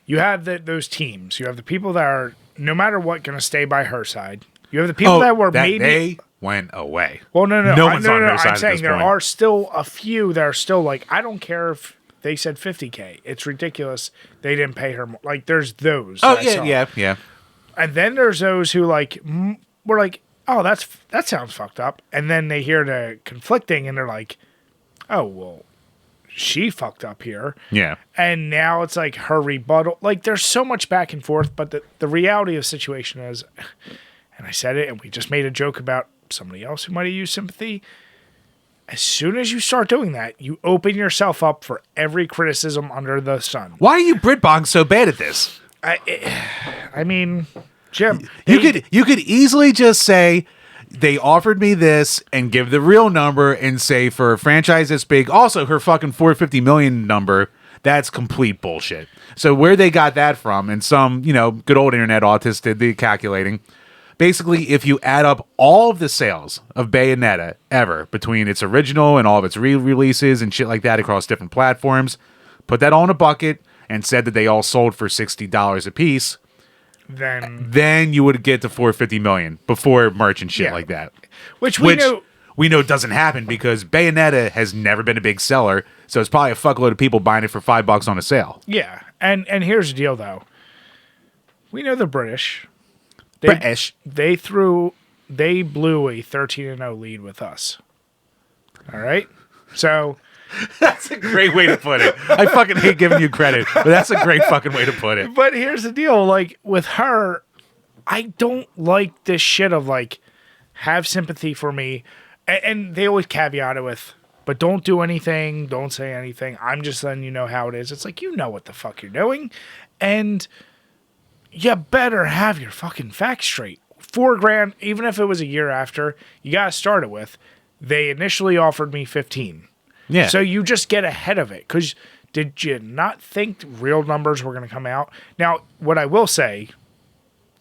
Speaker 1: you have those teams. You have the people that are, no matter what, going to stay by her side. You have the people that were maybe...
Speaker 2: They went away.
Speaker 1: Well, no.
Speaker 2: No one's on her side.
Speaker 1: I'm saying there are still a few that are still like, I don't care if they said $50K. It's ridiculous. They didn't pay her more. Like, there's those.
Speaker 2: Oh, yeah.
Speaker 1: And then there's those who like were like, oh, that sounds fucked up. And then they hear the conflicting and they're like, oh, well, she fucked up here.
Speaker 2: Yeah.
Speaker 1: And now it's like her rebuttal. Like, there's so much back and forth, but the reality of the situation is, and I said it, and we just made a joke about somebody else who might have used sympathy. As soon as you start doing that, you open yourself up for every criticism under the sun.
Speaker 2: Why are you Britbong so bad at this?
Speaker 1: I mean, Jim,
Speaker 2: you could easily just say they offered me this and give the real number and say for a franchise this big, also her fucking 450 million number, that's complete bullshit. So where they got that from, and some, good old internet autists did the calculating. Basically, if you add up all of the sales of Bayonetta ever between its original and all of its re-releases and shit like that across different platforms, put that all in a bucket and said that they all sold for $60 a piece, then you would get to 450 million before merch and shit like that.
Speaker 1: Which we know
Speaker 2: doesn't happen because Bayonetta has never been a big seller, so it's probably a fuckload of people buying it for $5 on a sale.
Speaker 1: Yeah, and here's the deal though. We know the British. They blew a 13-0 lead with us. All right? So
Speaker 2: that's a great way to put it. I fucking hate giving you credit, but that's a great fucking way to put it.
Speaker 1: But here's the deal. Like, with her, I don't like this shit of, like, have sympathy for me. And they always caveat it with, but don't do anything. Don't say anything. I'm just letting you know how it is. It's like, you know what the fuck you're doing. And you better have your fucking facts straight. 4 grand, even if it was a year after, you got to start it with. They initially offered me 15.
Speaker 2: Yeah.
Speaker 1: So you just get ahead of it. Because did you not think real numbers were going to come out? Now, what I will say,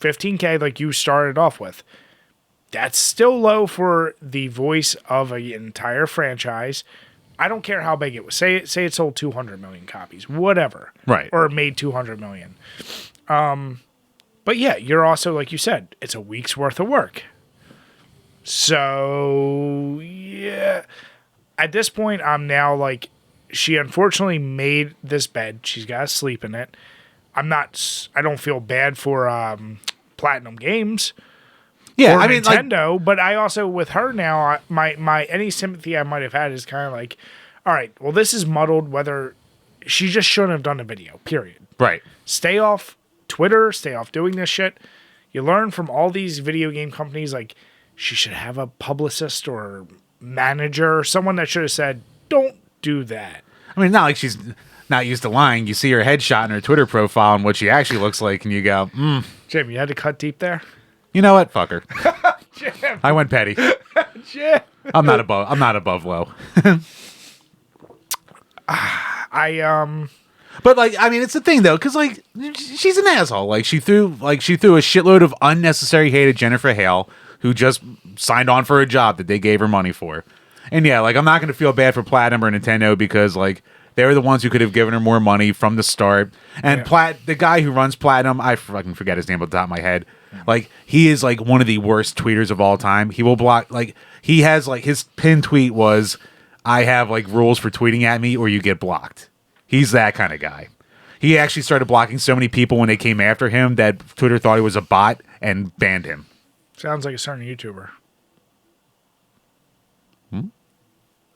Speaker 1: 15K like you started off with, that's still low for the voice of an entire franchise. I don't care how big it was. Say it sold 200 million copies, whatever.
Speaker 2: Right.
Speaker 1: Or made 200 million. But yeah, you're also, like you said, it's a week's worth of work. So, yeah. At this point, I'm now like, she unfortunately made this bed. She's got to sleep in it. I don't feel bad for Platinum Games.
Speaker 2: Yeah,
Speaker 1: I mean, Nintendo, but I also, with her now, my any sympathy I might have had is kind of like, all right, well, this is muddled, whether she just shouldn't have done a video, period.
Speaker 2: Right.
Speaker 1: Stay off Twitter, stay off doing this shit. You learn from all these video game companies, like, she should have a publicist or manager or someone that should have said, don't do that.
Speaker 2: I mean, not like she's not used to lying. You see her headshot in her Twitter profile and what she actually looks like, and you go,
Speaker 1: Jim, you had to cut deep there?
Speaker 2: You know what? Fuck her.
Speaker 1: Jim.
Speaker 2: I went petty.
Speaker 1: Jim.
Speaker 2: I'm not above low. But like, I mean, it's the thing though, because like, she's an asshole. Like, she threw a shitload of unnecessary hate at Jennifer Hale, who just signed on for a job that they gave her money for. And yeah, like, I'm not going to feel bad for Platinum or Nintendo because like, they were the ones who could have given her more money from the start. And the guy who runs Platinum, I fucking forget his name off the top of my head. Like, he is like one of the worst tweeters of all time. He will block, like, he has like, his pinned tweet was, I have like rules for tweeting at me or you get blocked. He's that kind of guy. He actually started blocking so many people when they came after him that Twitter thought he was a bot and banned him.
Speaker 1: Sounds like a certain YouTuber.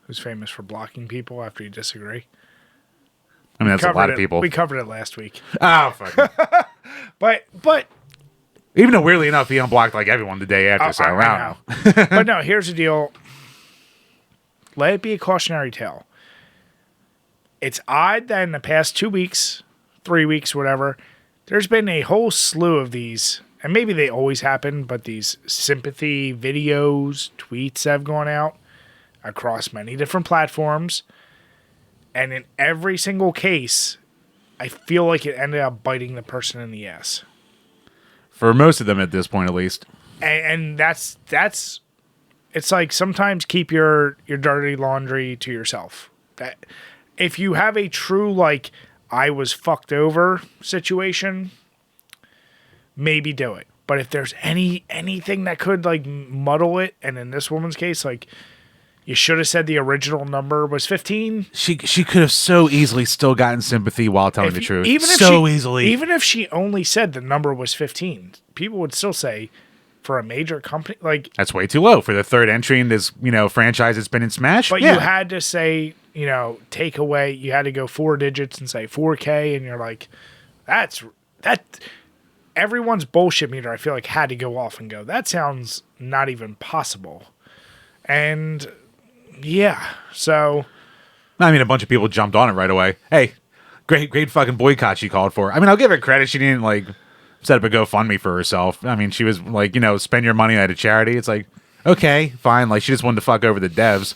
Speaker 1: Who's famous for blocking people after you disagree.
Speaker 2: I mean, that's a lot of people.
Speaker 1: We covered it last week.
Speaker 2: Oh, fuck.
Speaker 1: But
Speaker 2: even though, weirdly enough, he unblocked like everyone the day after, so I don't know.
Speaker 1: But no, here's the deal. Let it be a cautionary tale. It's odd that in the past 2 weeks, 3 weeks, whatever, there's been a whole slew of these, and maybe they always happen, but these sympathy videos, tweets have gone out across many different platforms. And in every single case, I feel like it ended up biting the person in the ass.
Speaker 2: For most of them at this point, at least.
Speaker 1: And that's it's like sometimes keep your dirty laundry to yourself. That if you have a true like I was fucked over situation, maybe do it. But if there's anything that could like muddle it, and in this woman's case, like you should have said the original number was 15.
Speaker 2: She could have so easily still gotten sympathy while telling the truth.
Speaker 1: Even if she only said the number was 15, people would still say, for a major company, like
Speaker 2: that's way too low for the third entry in this, franchise that's been in Smash.
Speaker 1: But you had to say, take away. You had to go 4 digits and say 4K, and you're like, that. Everyone's bullshit meter, I feel like, had to go off and go, that sounds not even possible. And yeah, so
Speaker 2: I mean, a bunch of people jumped on it right away. Hey, great fucking boycott she called for. I mean, I'll give her credit. She didn't like set up a GoFundMe for herself. I mean, she was like, spend your money at a charity. It's like, okay, fine. Like, she just wanted to fuck over the devs.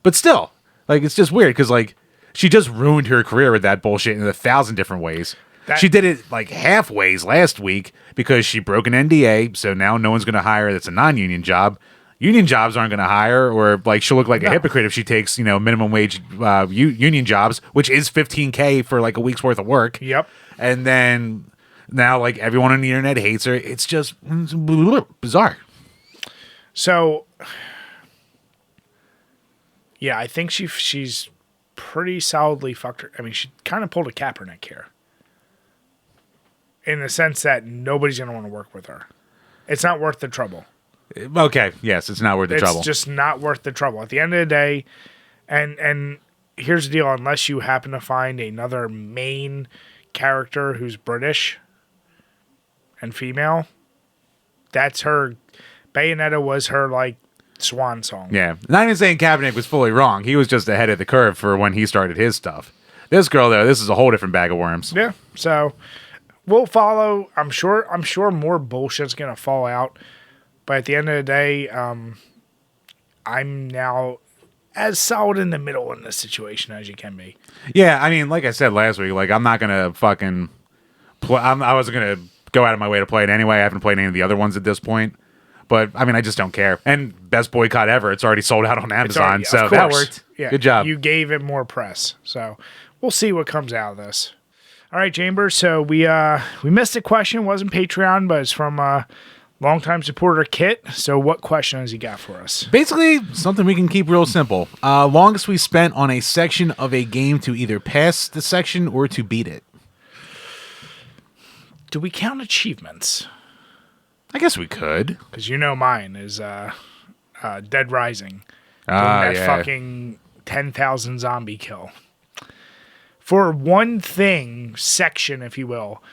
Speaker 2: But still, like, it's just weird because, like, she just ruined her career with that bullshit in 1,000 different ways. She did it, like, halfways last week because she broke an NDA, so now no one's going to hire her. That's a non-union job. Union jobs aren't going to hire, or, like, she'll look like a hypocrite if she takes, minimum wage union jobs, which is $15K for, like, a week's worth of work.
Speaker 1: Yep.
Speaker 2: And then now, like, everyone on the internet hates her. It's just bizarre.
Speaker 1: So, yeah, I think she's pretty solidly fucked her. I mean, she kind of pulled a Kaepernick here. In the sense that nobody's going to want to work with her. It's not worth the trouble.
Speaker 2: Okay, yes, it's not worth the trouble.
Speaker 1: It's just not worth the trouble. At the end of the day, and here's the deal, unless you happen to find another main character who's British and female, that's her. Bayonetta was her, like, swan song.
Speaker 2: Yeah. Not even saying Kaepernick was fully wrong. He was just ahead of the curve for when he started his stuff. This girl, though, this is a whole different bag of worms.
Speaker 1: Yeah, so we'll follow. I'm sure more bullshit's going to fall out. But at the end of the day, I'm now as solid in the middle in this situation as you can be.
Speaker 2: Yeah, I mean, like I said last week, like, I'm not going to fucking play. I wasn't going to go out of my way to play it anyway. I haven't played any of the other ones at this point. But, I mean, I just don't care. And best boycott ever. It's already sold out on Amazon. So that worked.
Speaker 1: Yeah,
Speaker 2: good job.
Speaker 1: You gave it more press. So we'll see what comes out of this. All right, Chambers. So we missed a question. It wasn't Patreon, but it's from longtime supporter Kit. So what question has he got for us?
Speaker 2: Basically, something we can keep real simple. Longest we spent on a section of a game to either pass the section or to beat it.
Speaker 1: Do we count achievements?
Speaker 2: I guess we could.
Speaker 1: Because mine is Dead Rising.
Speaker 2: That
Speaker 1: fucking 10,000 zombie kill. For one thing, section, if you will,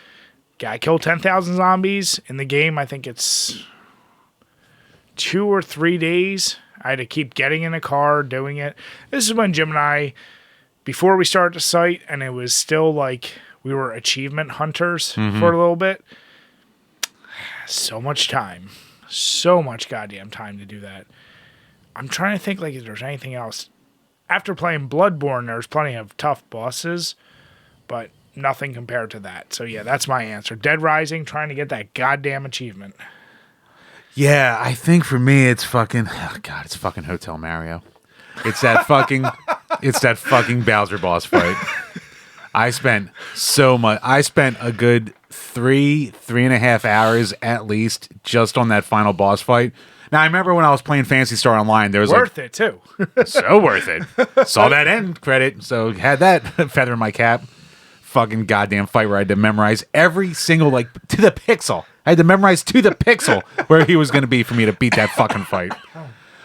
Speaker 1: gotta kill 10,000 zombies. In the game, I think it's 2 or 3 days. I had to keep getting in a car, doing it. This is when Jim and I, before we started the site, and it was still like we were achievement hunters for a little bit. So much time. So much goddamn time to do that. I'm trying to think like if there's anything else. After playing Bloodborne, there's plenty of tough bosses, but nothing compared to that. So yeah, that's my answer. Dead Rising, trying to get that goddamn achievement.
Speaker 2: Yeah, I think for me it's fucking it's fucking Hotel Mario. It's that fucking Bowser boss fight. I spent a good 3.5 hours at least just on that final boss fight. Now, I remember when I was playing Phantasy Star Online, there was
Speaker 1: worth it too.
Speaker 2: So worth it. Saw that end credit, so had that feather in my cap. Fucking goddamn fight where I had to memorize every single, like, to the pixel. I had to memorize to the pixel where he was going to be for me to beat that fucking fight.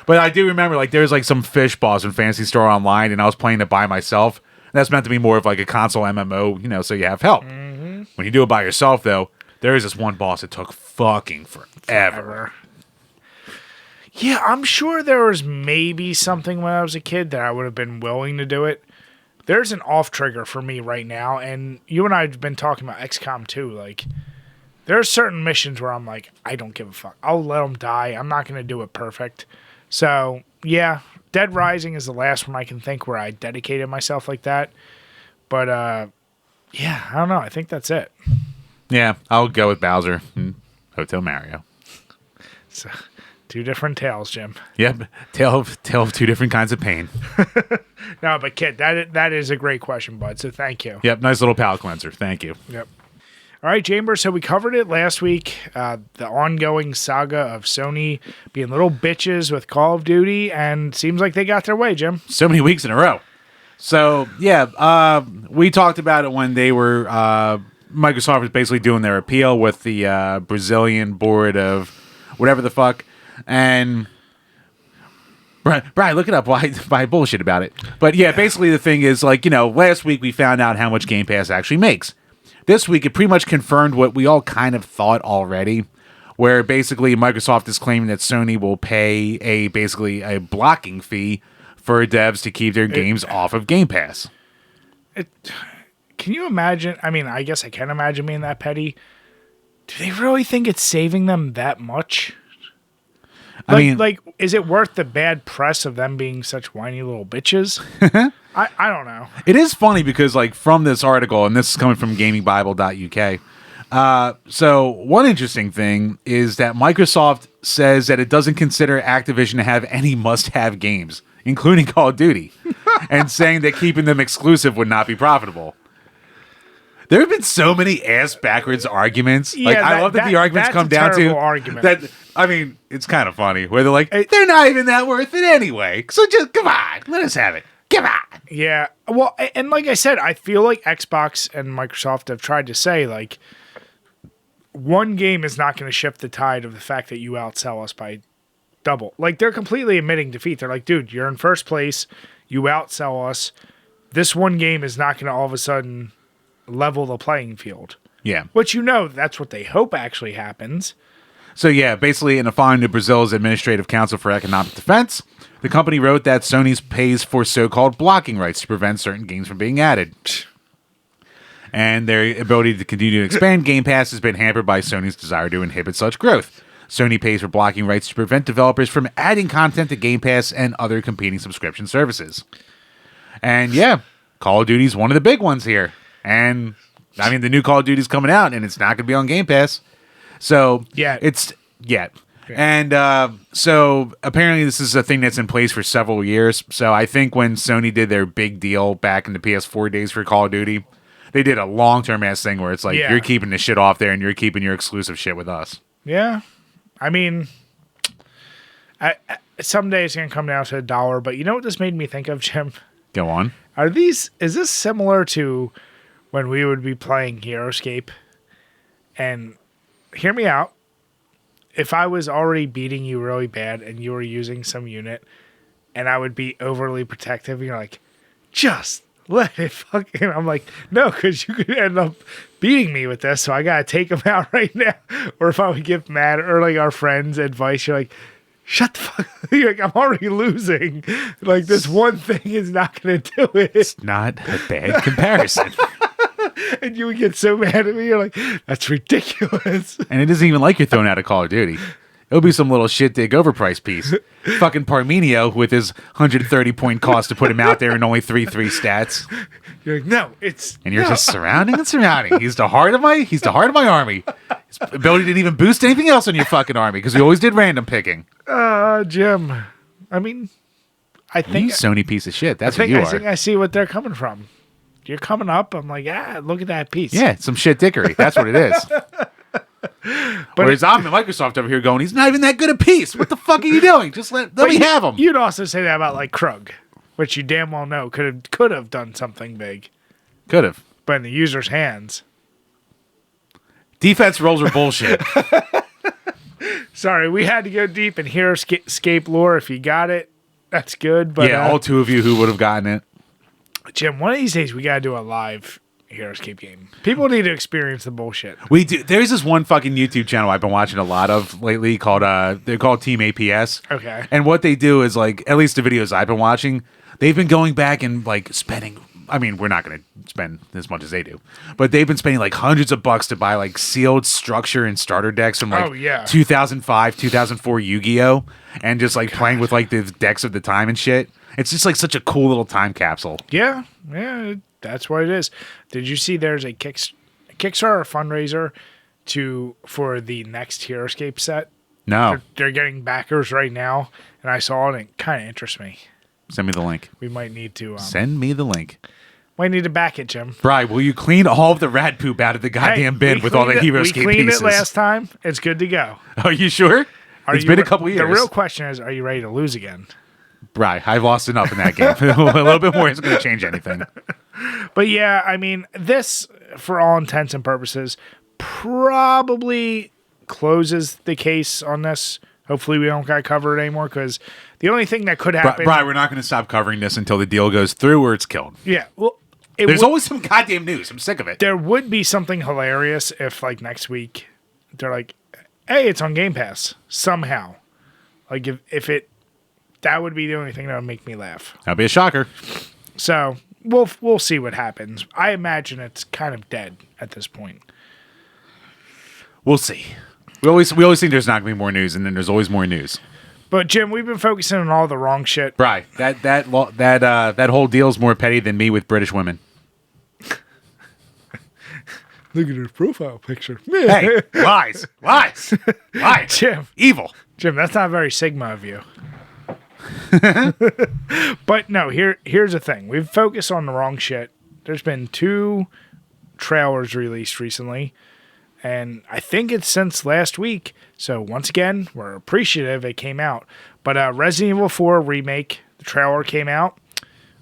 Speaker 2: But I do remember, like, there's like some fish boss in Phantasy Star Online, and I was playing it by myself. And that's meant to be more of like a console MMO, so you have help. Mm-hmm. When you do it by yourself, though, there is this one boss that took fucking forever.
Speaker 1: Yeah, I'm sure there was maybe something when I was a kid that I would have been willing to do it. there's an off trigger for me right now, and you and I have been talking about XCOM 2. Like, there are certain missions where I'm like, I don't give a fuck. I'll let them die. I'm not going to do it perfect. So, yeah, Dead Rising is the last one I can think where I dedicated myself like that. But, yeah, I don't know. I think that's it.
Speaker 2: Yeah, I'll go with Bowser and Hotel Mario.
Speaker 1: So, two different tales, Jim.
Speaker 2: Yep, tale of two different kinds of pain.
Speaker 1: No, but Kid, that is a great question, bud. So thank you.
Speaker 2: Yep, nice little palate cleanser. Thank you.
Speaker 1: Yep. All right, Chambers. So we covered it last week. The ongoing saga of Sony being little bitches with Call of Duty, and seems like they got their way, Jim.
Speaker 2: So many weeks in a row. So yeah, we talked about it when they were Microsoft was basically doing their appeal with the Brazilian board of whatever the fuck, and Brian, look it up. Why bullshit about it? But yeah, basically the thing is, like, last week we found out how much Game Pass actually makes. This week, it pretty much confirmed what we all kind of thought already, where basically Microsoft is claiming that Sony will pay basically a blocking fee for devs to keep their games off of Game Pass.
Speaker 1: Can you imagine? I mean, I guess I can imagine being that petty. Do they really think it's saving them that much? Like, is it worth the bad press of them being such whiny little bitches? I don't know.
Speaker 2: It is funny because, like, from this article, and this is coming from gamingbible.uk, so one interesting thing is that Microsoft says that it doesn't consider Activision to have any must-have games, including Call of Duty, and saying that keeping them exclusive would not be profitable. There have been so many ass-backwards arguments.
Speaker 1: Yeah,
Speaker 2: like, I love that the arguments come down to
Speaker 1: argument.
Speaker 2: that. I mean, it's kind of funny where they're like, they're not even that worth it anyway. So just come on, let us have it. Come on.
Speaker 1: Yeah. Well, and like I said, I feel like Xbox and Microsoft have tried to say, like, one game is not going to shift the tide of the fact that you outsell us by double. Like, they're completely admitting defeat. They're like, dude, you're in first place. You outsell us. This one game is not going to all of a sudden level the playing field.
Speaker 2: Yeah.
Speaker 1: Which, that's what they hope actually happens.
Speaker 2: So yeah, basically in a filing to Brazil's Administrative Council for Economic Defense, the company wrote that Sony pays for so-called blocking rights to prevent certain games from being added. And their ability to continue to expand Game Pass has been hampered by Sony's desire to inhibit such growth. Sony pays for blocking rights to prevent developers from adding content to Game Pass and other competing subscription services. And yeah, Call of Duty's one of the big ones here. And I mean, the new Call of Duty's coming out, and it's not going to be on Game Pass. So
Speaker 1: yeah,
Speaker 2: and so apparently this is a thing that's in place for several years. So I think when Sony did their big deal back in the PS4 days for Call of Duty, they did a long-term ass thing where it's like, you're keeping the shit off there and you're keeping your exclusive shit with us.
Speaker 1: Yeah, I mean, someday it's gonna come down to $1. But you know what this made me think of, Jim?
Speaker 2: Go on.
Speaker 1: Is this similar to when we would be playing HeroScape? And hear me out. If I was already beating you really bad and you were using some unit and I would be overly protective, and you're like, just let it fucking... I'm like, no, because you could end up beating me with this, so I got to take him out right now. Or if I would give Matt or like our friends advice, you're like, shut the fuck up. You're like, I'm already losing. Like, this one thing is not going to do it.
Speaker 2: It's not a bad comparison.
Speaker 1: And you would get so mad at me. You're like, that's ridiculous.
Speaker 2: And it isn't even like you're throwing out a Call of Duty. It'll be some little shit dig overpriced piece. Fucking Parmenio with his 130 point cost to put him out there and only 3-3 stats.
Speaker 1: You're like, no, it's...
Speaker 2: And you're just surrounding and surrounding. He's the heart of my army. His ability didn't even boost anything else on your fucking army because we always did random picking.
Speaker 1: Jim. I mean, I think...
Speaker 2: You Sony piece of shit. That's what you are.
Speaker 1: I think I see what they're coming from. You're coming up. I'm like, look at that piece.
Speaker 2: Yeah, some shit dickery. That's what it is. Whereas I'm at Microsoft over here going, he's not even that good a piece. What the fuck are you doing? Just let me have him.
Speaker 1: You'd also say that about like Krug, which you damn well know could have done something big.
Speaker 2: Could have.
Speaker 1: But in the user's hands.
Speaker 2: Defense rolls are bullshit.
Speaker 1: Sorry, we had to go deep in HeroScape lore. If you got it, that's good. But
Speaker 2: yeah, all two of you who would have gotten it.
Speaker 1: Jim, one of these days we gotta do a live HeroScape game. People need to experience the bullshit.
Speaker 2: We do. There's this one fucking YouTube channel I've been watching a lot of lately called they're called Team APS.
Speaker 1: Okay.
Speaker 2: And what they do is, like, at least the videos I've been watching, they've been going back and like spending I mean, we're not going to spend as much as they do, but they've been spending like hundreds of bucks to buy like sealed structure and starter decks from like 2005, 2004 Yu-Gi-Oh, and just like playing with like the decks of the time and shit. It's just like such a cool little time capsule.
Speaker 1: Yeah, that's what it is. Did you see there's a Kickstarter fundraiser for the next Heroescape set?
Speaker 2: No.
Speaker 1: They're getting backers right now, and I saw it, and it kind of interests me.
Speaker 2: Send me the link.
Speaker 1: We might need to...
Speaker 2: Send me the link.
Speaker 1: Might need to back it, Jim.
Speaker 2: Bri, will you clean all of the rat poop out of the goddamn bin with all the Heroescape pieces?
Speaker 1: We cleaned it last time. It's good to go.
Speaker 2: Are you sure? It's been a couple years.
Speaker 1: The real question is, are you ready to lose again?
Speaker 2: Bri, I've lost enough in that game. A little bit more isn't going to change anything.
Speaker 1: But yeah, I mean, this, for all intents and purposes, probably closes the case on this. Hopefully we don't get covered anymore, because the only thing that could happen...
Speaker 2: Bri, we're not going to stop covering this until the deal goes through or it's killed.
Speaker 1: Yeah, well...
Speaker 2: There's always some goddamn news. I'm sick of it.
Speaker 1: There would be something hilarious if, like, next week, they're like, hey, it's on Game Pass. Somehow. Like, if it... That would be the only thing that would make me laugh.
Speaker 2: That'd be a shocker.
Speaker 1: So, we'll see what happens. I imagine it's kind of dead at this point.
Speaker 2: We'll see. We always think there's not going to be more news, and then there's always more news.
Speaker 1: But Jim, we've been focusing on all the wrong shit.
Speaker 2: Bri, that whole deal's more petty than me with British women.
Speaker 1: Look at her profile picture.
Speaker 2: Hey, lies.
Speaker 1: Jim.
Speaker 2: Evil.
Speaker 1: Jim, that's not very Sigma of you. But no, here's the thing. We've focused on the wrong shit. There's been 2 trailers released recently, and I think it's since last week. So once again, we're appreciative it came out. But Resident Evil 4 Remake, the trailer came out.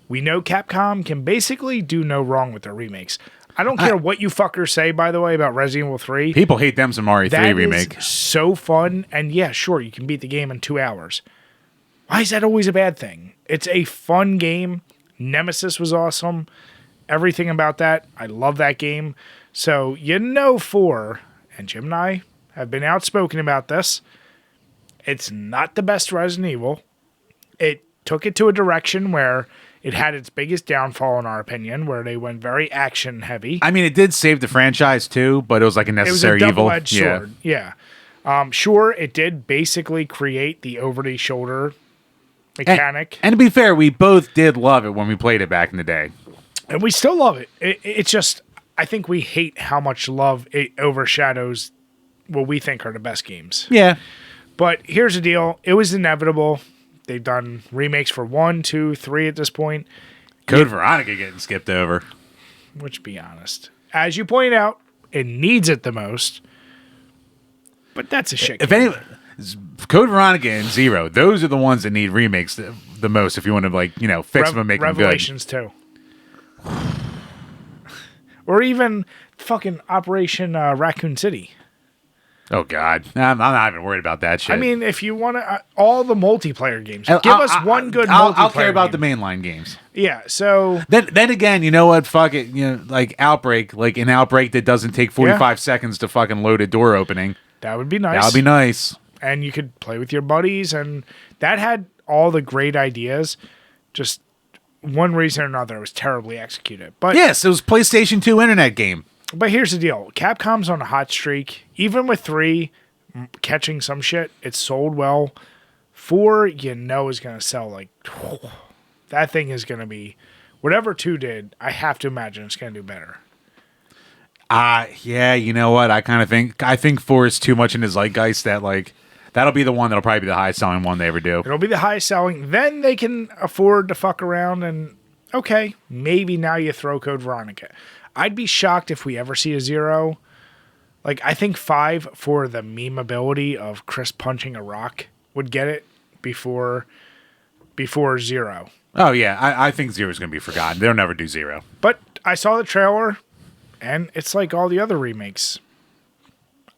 Speaker 1: We know Capcom can basically do no wrong with their remakes. I don't care what you fuckers say, by the way, about Resident Evil 3.
Speaker 2: People hate them some RE3 remake.
Speaker 1: That is so fun, and yeah, sure, you can beat the game in 2 hours. Why is that always a bad thing? It's a fun game. Nemesis was awesome. Everything about that. I love that game. So, 4, and Jim and I have been outspoken about this. It's not the best Resident Evil. It took it to a direction where it had its biggest downfall, in our opinion, where they went very action heavy.
Speaker 2: I mean, it did save the franchise too, but it was like a necessary evil.
Speaker 1: It was a double-edged sword. Yeah. Sure, it did basically create the over-the-shoulder mechanic.
Speaker 2: And to be fair, we both did love it when we played it back in the day.
Speaker 1: And we still love it. It's just, I think we hate how much love it overshadows what we think are the best games.
Speaker 2: Yeah.
Speaker 1: But here's the deal. It was inevitable. They've done remakes for 1, 2, 3 at this point.
Speaker 2: Code Veronica getting skipped over.
Speaker 1: Which, be honest, as you point out, it needs it the most. But that's a shit game.
Speaker 2: Code Veronica and Zero, those are the ones that need remakes the most if you want to, fix them and make them good.
Speaker 1: Revelations 2. Or even fucking Operation Raccoon City.
Speaker 2: Oh, God. I'm not even worried about that shit.
Speaker 1: I mean, if you want to... all the multiplayer games. Give us one good multiplayer
Speaker 2: I'll care about
Speaker 1: game.
Speaker 2: the mainline games.
Speaker 1: Yeah, so...
Speaker 2: Then again, you know what? Fuck it. Like Outbreak. Like an Outbreak that doesn't take 45 seconds to fucking load a door opening.
Speaker 1: That would be nice.
Speaker 2: That would be nice.
Speaker 1: And you could play with your buddies. And that had all the great ideas. Just one reason or another, it was terribly executed. But
Speaker 2: yes, it was PlayStation 2 internet game.
Speaker 1: But here's the deal. Capcom's on a hot streak. Even with 3 catching some shit, it sold well. 4, is going to sell like... that thing is going to be... Whatever 2 did, I have to imagine it's going to do better.
Speaker 2: Yeah, you know what? I think 4 is too much in the zeitgeist that, like... That'll be the one that'll probably be the highest selling one they ever do.
Speaker 1: It'll be the highest selling. Then they can afford to fuck around and... Okay, maybe now you throw Code Veronica. I'd be shocked if we ever see a 0. Like, I think 5 for the memeability of Chris punching a rock would get it before 0.
Speaker 2: Oh, yeah. I think 0 is going to be forgotten. They'll never do 0.
Speaker 1: But I saw the trailer, and it's like all the other remakes.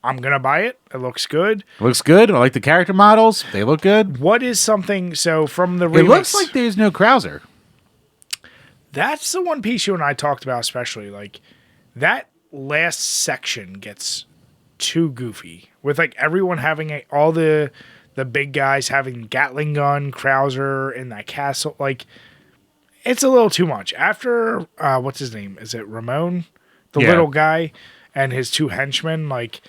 Speaker 1: I'm going to buy it. It looks good.
Speaker 2: Looks good. I like the character models. They look good.
Speaker 1: What is something... So, from the remakes...
Speaker 2: It looks like there's no Krauser.
Speaker 1: That's the one piece you and I talked about especially. Like, that last section gets too goofy. With, like, everyone having all the big guys having Gatling gun, Krauser in that castle. Like, it's a little too much. After what's his name? Is it Ramon, the
Speaker 2: Yeah.
Speaker 1: little guy, and his two henchmen? Like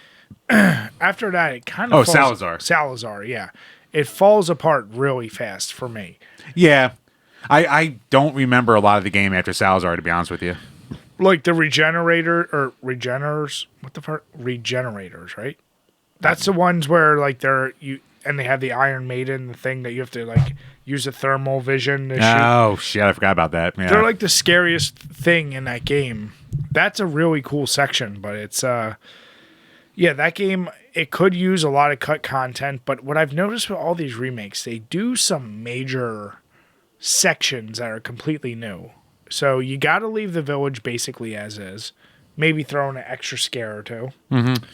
Speaker 1: after that, it kind of
Speaker 2: Salazar.
Speaker 1: Salazar, yeah, it falls apart really fast for me.
Speaker 2: Yeah. I don't remember a lot of the game after Salazar, to be honest with you.
Speaker 1: Like the regenerators, what the fuck? Regenerators, right? That's the ones where like they have the Iron Maiden, the thing that you have to like use a thermal vision to shoot.
Speaker 2: Oh shit, I forgot about that. Yeah.
Speaker 1: They're like the scariest thing in that game. That's a really cool section, but it's that game, it could use a lot of cut content, but what I've noticed with all these remakes, they do some major sections that are completely new. So you got to leave the village basically as is. Maybe throw in an extra scare or two.
Speaker 2: Mm-hmm.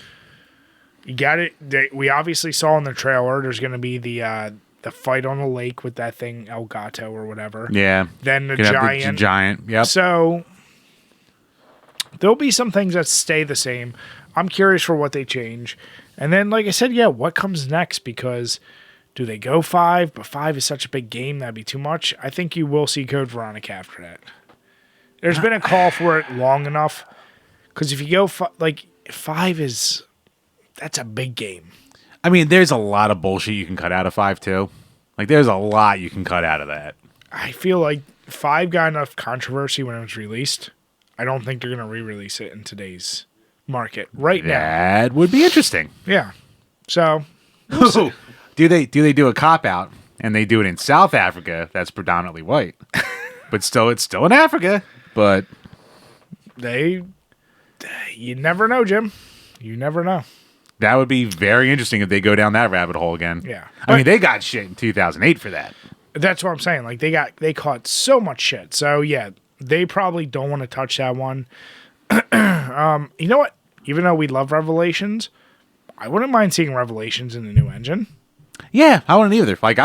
Speaker 1: You got it. We obviously saw in the trailer there's going to be the fight on the lake with that thing El Gato or whatever.
Speaker 2: Yeah.
Speaker 1: Then the
Speaker 2: Gonna have
Speaker 1: giant.
Speaker 2: the giant. Yep.
Speaker 1: So there'll be some things that stay the same. I'm curious for what they change. And then, like I said, what comes next? Because do they go 5? But 5 is such a big game that'd be too much. I think you will see Code Veronica after that. There's been a call for it long enough. Because if you go 5 is, that's a big game.
Speaker 2: I mean, there's a lot of bullshit you can cut out of 5 too. Like, there's a lot you can cut out of that.
Speaker 1: I feel like 5 got enough controversy when it was released. I don't think they're going to re-release it in today's market now.
Speaker 2: That would be interesting.
Speaker 1: Yeah. So,
Speaker 2: do they do a cop out and they do it in South Africa that's predominantly white, but it's still in Africa. But
Speaker 1: you never know, Jim. You never know.
Speaker 2: that would be very interesting if they go down that rabbit hole again.
Speaker 1: Yeah.
Speaker 2: I mean, they got shit in 2008 for that.
Speaker 1: That's what I'm saying. Like they caught so much shit. So yeah, they probably don't want to touch that one. You know what? Even though we love Revelations, I wouldn't mind seeing Revelations in the new engine.
Speaker 2: Yeah, I wouldn't either. Like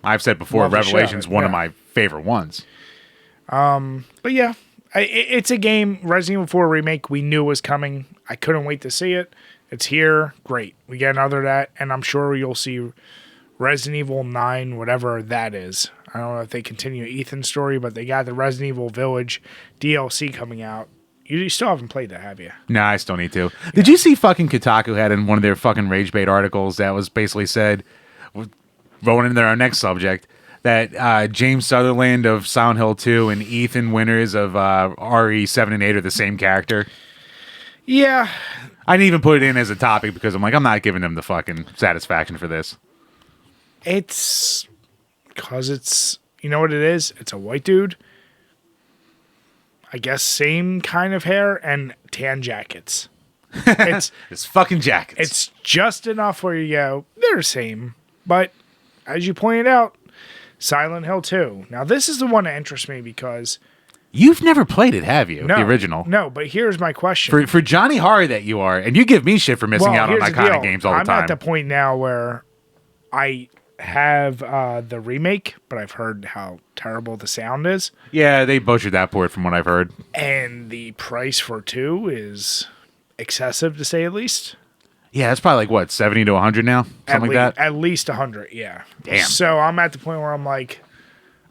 Speaker 2: I've said before,
Speaker 1: Love the
Speaker 2: Revelations
Speaker 1: show,
Speaker 2: one of
Speaker 1: yeah.
Speaker 2: my favorite ones.
Speaker 1: But yeah, it's a game. Resident Evil 4 Remake, we knew was coming. I couldn't wait to see it. It's here. Great. We get another that, and I'm sure you'll see Resident Evil 9, whatever that is. I don't know if they continue Ethan's story, but they got the Resident Evil Village DLC coming out. You still haven't played that, have you?
Speaker 2: No, I still need to. Did you see fucking Kotaku had in one of their fucking rage bait articles that was basically said, rolling into our next subject, that James Sutherland of Silent Hill 2 and Ethan Winters of RE 7 and 8 are the same character?
Speaker 1: Yeah.
Speaker 2: I didn't even put it in as a topic because I'm like, I'm not giving them the fucking satisfaction for this.
Speaker 1: It's because it's, you know what it is? It's a white dude. I guess same kind of hair and tan jackets.
Speaker 2: It's fucking jackets.
Speaker 1: It's just enough where you go, they're the same. But as you pointed out, Silent Hill 2. Now, this is the one that interests me because...
Speaker 2: You've never played it, have you?
Speaker 1: No,
Speaker 2: the original?
Speaker 1: No, but here's my question.
Speaker 2: For Johnny Horror that you are, and you give me shit for missing out on
Speaker 1: here's the
Speaker 2: iconic
Speaker 1: deal.
Speaker 2: games all the
Speaker 1: I'm
Speaker 2: time.
Speaker 1: at the point now where I have the remake, but I've heard how terrible the sound is.
Speaker 2: Yeah, they butchered that port from what I've heard.
Speaker 1: And the price for 2 is excessive, to say at least.
Speaker 2: Yeah, that's probably like, what, 70 to 100 now? Something like that?
Speaker 1: At least 100, yeah.
Speaker 2: Damn.
Speaker 1: So I'm at the point where I'm like,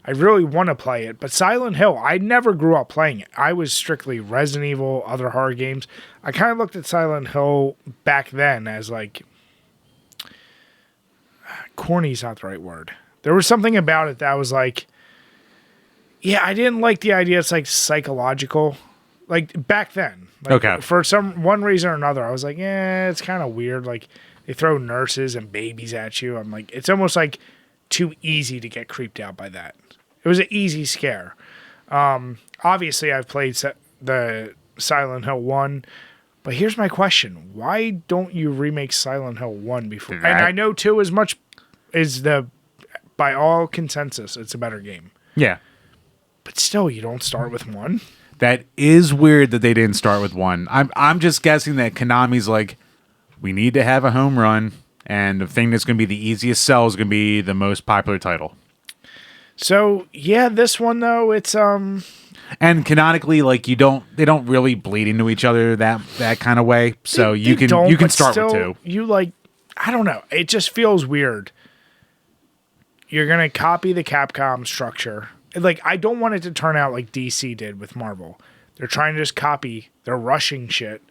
Speaker 1: I really want to play it. But Silent Hill, I never grew up playing it. I was strictly Resident Evil, other horror games. I kind of looked at Silent Hill back then as like, corny's not the right word. There was something about it that was like, yeah, I didn't like the idea it's like psychological. Like back then. Like,
Speaker 2: Okay.
Speaker 1: For one reason or another, I was like, yeah, it's kind of weird. Like they throw nurses and babies at you. I'm like, it's almost like too easy to get creeped out by that. It was an easy scare. Obviously, I've played the Silent Hill 1, but here's my question. Why don't you remake Silent Hill 1 before? And I know 2 is by all consensus, it's a better game.
Speaker 2: Yeah.
Speaker 1: But still, you don't start with 1?
Speaker 2: That is weird that they didn't start with 1. I'm just guessing that Konami's like, we need to have a home run, and the thing that's going to be the easiest sell is going to be the most popular title.
Speaker 1: So, yeah, this one, though, it's...
Speaker 2: And canonically, like, they don't really bleed into each other that kind of way, so you can start with 2.
Speaker 1: You, like, I don't know. It just feels weird. You're going to copy the Capcom structure, like, I don't want it to turn out like DC did with Marvel. They're trying to just copy. They're rushing shit.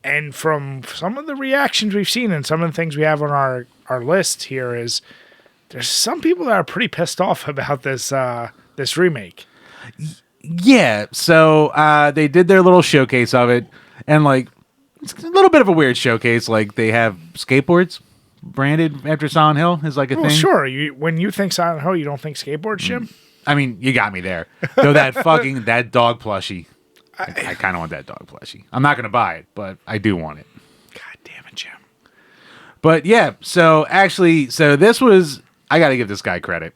Speaker 1: And from some of the reactions we've seen and some of the things we have on our list here is there's some people that are pretty pissed off about this this remake.
Speaker 2: Yeah, so they did their little showcase of it, and like it's a little bit of a weird showcase. Like they have skateboards branded after Silent Hill is like a thing.
Speaker 1: Sure. When you think Silent Hill, you don't think skateboards, Jim?
Speaker 2: I mean, you got me there. Though that dog plushie, I kind of want that dog plushie. I'm not gonna buy it, but I do want it.
Speaker 1: God damn it, Jim.
Speaker 2: But yeah, so this was, I got to give this guy credit.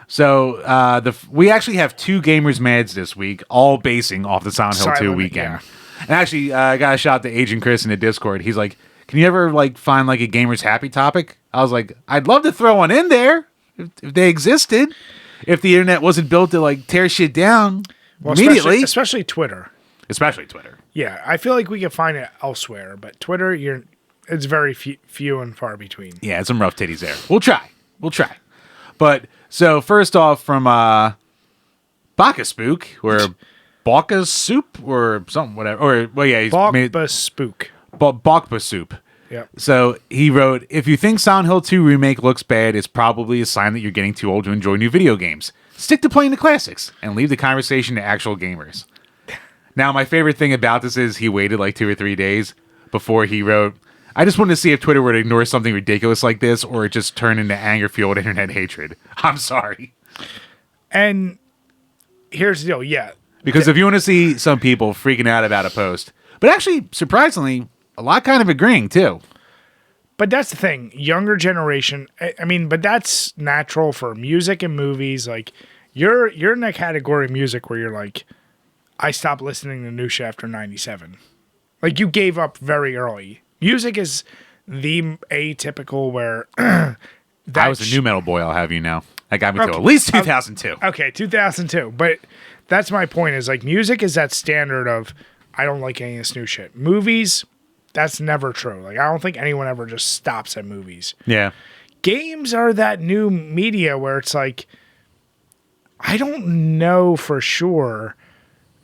Speaker 2: So we actually have 2 Gamers Mads this week, all basing off the Silent Hill 2 weekend. Yeah. And actually, I got a shout out to Agent Chris in the Discord. He's like, can you ever like find like a Gamers Happy topic? I was like, I'd love to throw one in there if they existed. If the internet wasn't built to like tear shit down immediately.
Speaker 1: Especially Twitter.
Speaker 2: Especially Twitter.
Speaker 1: Yeah, I feel like we can find it elsewhere, but Twitter, it's very few and far between.
Speaker 2: Yeah, it's some rough titties there. We'll try. But so first off, from Baka Spook or Baka Soup or something, whatever. Or well, yeah, he's
Speaker 1: Baka Spook.
Speaker 2: Baka Soup.
Speaker 1: Yeah.
Speaker 2: So he wrote, if you think Silent Hill 2 Remake looks bad, it's probably a sign that you're getting too old to enjoy new video games. Stick to playing the classics and leave the conversation to actual gamers. Now, my favorite thing about this is he waited like 2 or 3 days before he wrote, I just wanted to see if Twitter would ignore something ridiculous like this or it just turn into anger-fueled internet hatred. I'm sorry.
Speaker 1: And here's the deal, yeah.
Speaker 2: Because if you want to see some people freaking out about a post, but actually, surprisingly, a lot kind of agreeing, too.
Speaker 1: But that's the thing. Younger generation, I mean, but that's natural for music and movies. Like, you're in that category of music where you're like, I stopped listening to new shit after 97. Like, you gave up very early. Music is the atypical where...
Speaker 2: I was a new metal boy, I'll have you know. That got me to at least 2002.
Speaker 1: Okay, 2002. But that's my point is, like, music is that standard of, I don't like any of this new shit. Movies... That's never true. Like, I don't think anyone ever just stops at movies.
Speaker 2: Yeah.
Speaker 1: Games are that new media where it's like, I don't know for sure.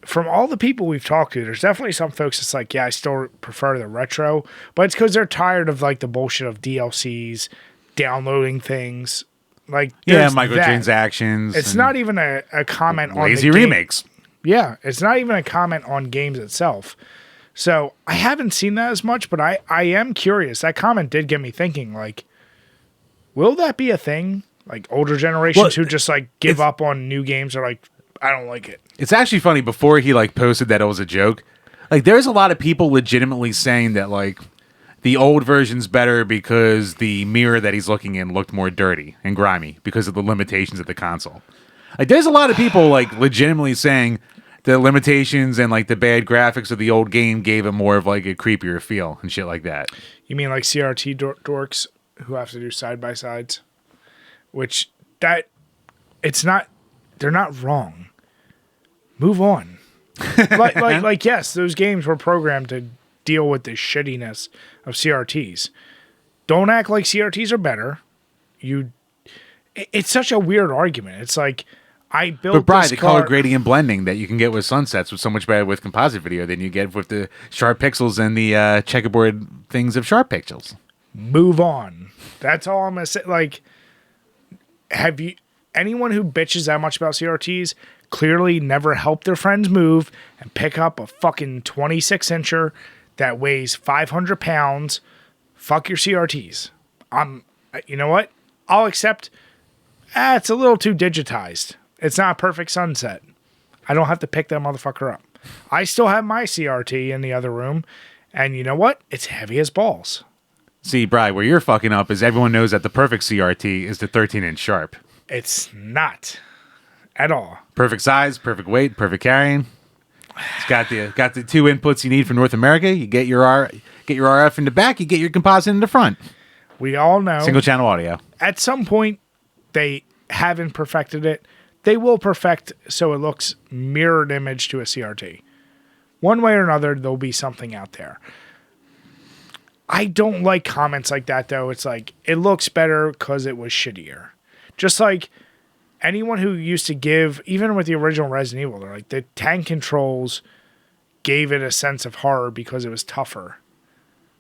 Speaker 1: From all the people we've talked to, there's definitely some folks that's like, yeah, I still prefer the retro. But it's because they're tired of, like, the bullshit of DLCs, downloading things. Like,
Speaker 2: yeah, microtransactions.
Speaker 1: It's not even a comment on
Speaker 2: lazy remakes.
Speaker 1: Yeah, it's not even a comment on games itself. So I haven't seen that as much, but I am curious. That comment did get me thinking, like, will that be a thing? Like older generations who just like give up on new games are like, I don't like it.
Speaker 2: It's actually funny, before he like posted that it was a joke, like there's a lot of people legitimately saying that like the old version's better because the mirror that he's looking in looked more dirty and grimy because of the limitations of the console. Like there's a lot of people like legitimately saying the limitations and like the bad graphics of the old game gave it more of like a creepier feel and shit like that.
Speaker 1: You mean like CRT dorks who have to do side by sides, which that it's not. They're not wrong. Move on. like yes, those games were programmed to deal with the shittiness of CRTs. Don't act like CRTs are better. It's such a weird argument. It's like. But Brian,
Speaker 2: the color gradient blending that you can get with sunsets was so much better with composite video than you get with the sharp pixels and the checkerboard things of sharp pixels.
Speaker 1: Move on. That's all I'm gonna say. Like, anyone who bitches that much about CRTs clearly never helped their friends move and pick up a fucking 26-incher that weighs 500 pounds. Fuck your CRTs. You know what? I'll accept. It's a little too digitized. It's not a perfect sunset. I don't have to pick that motherfucker up. I still have my CRT in the other room, and you know what? It's heavy as balls.
Speaker 2: See, Bri, where you're fucking up is everyone knows that the perfect CRT is the 13-inch sharp.
Speaker 1: It's not at all.
Speaker 2: Perfect size, perfect weight, perfect carrying. It's got the 2 inputs you need for North America. You get your RF in the back. You get your composite in the front.
Speaker 1: We all know.
Speaker 2: Single channel audio.
Speaker 1: At some point, they haven't perfected it. They will perfect so it looks mirrored image to a CRT. One way or another, there'll be something out there. I don't like comments like that, though. It's like, it looks better because it was shittier. Just like, anyone who used to give, even with the original Resident Evil, they're like, the tank controls gave it a sense of horror because it was tougher.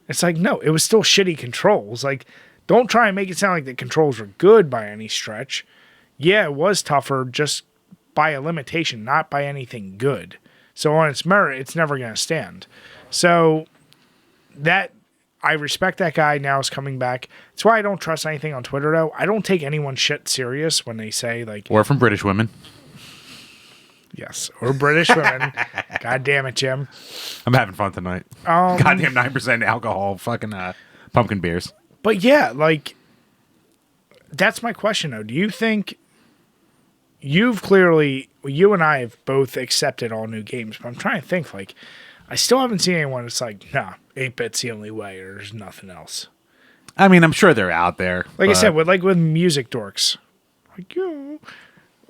Speaker 1: It's like, no, it was still shitty controls. Like, don't try and make it sound like the controls were good by any stretch. Yeah, it was tougher just by a limitation, not by anything good. So on its merit, it's never going to stand. So that, I respect that guy now is coming back. That's why I don't trust anything on Twitter, though. I don't take anyone's shit serious when they say, like...
Speaker 2: Or from British women.
Speaker 1: Yes, or British women. God damn it, Jim.
Speaker 2: I'm having fun tonight. Goddamn 9% alcohol, fucking pumpkin beers.
Speaker 1: But yeah, like, that's my question, though. Do you think you and I have both accepted all new games, but I'm trying to think, like, I still haven't seen anyone that's like, nah, 8-bit's the only way, or there's nothing else.
Speaker 2: I mean, I'm sure they're out there.
Speaker 1: Like I said, with music dorks. Like,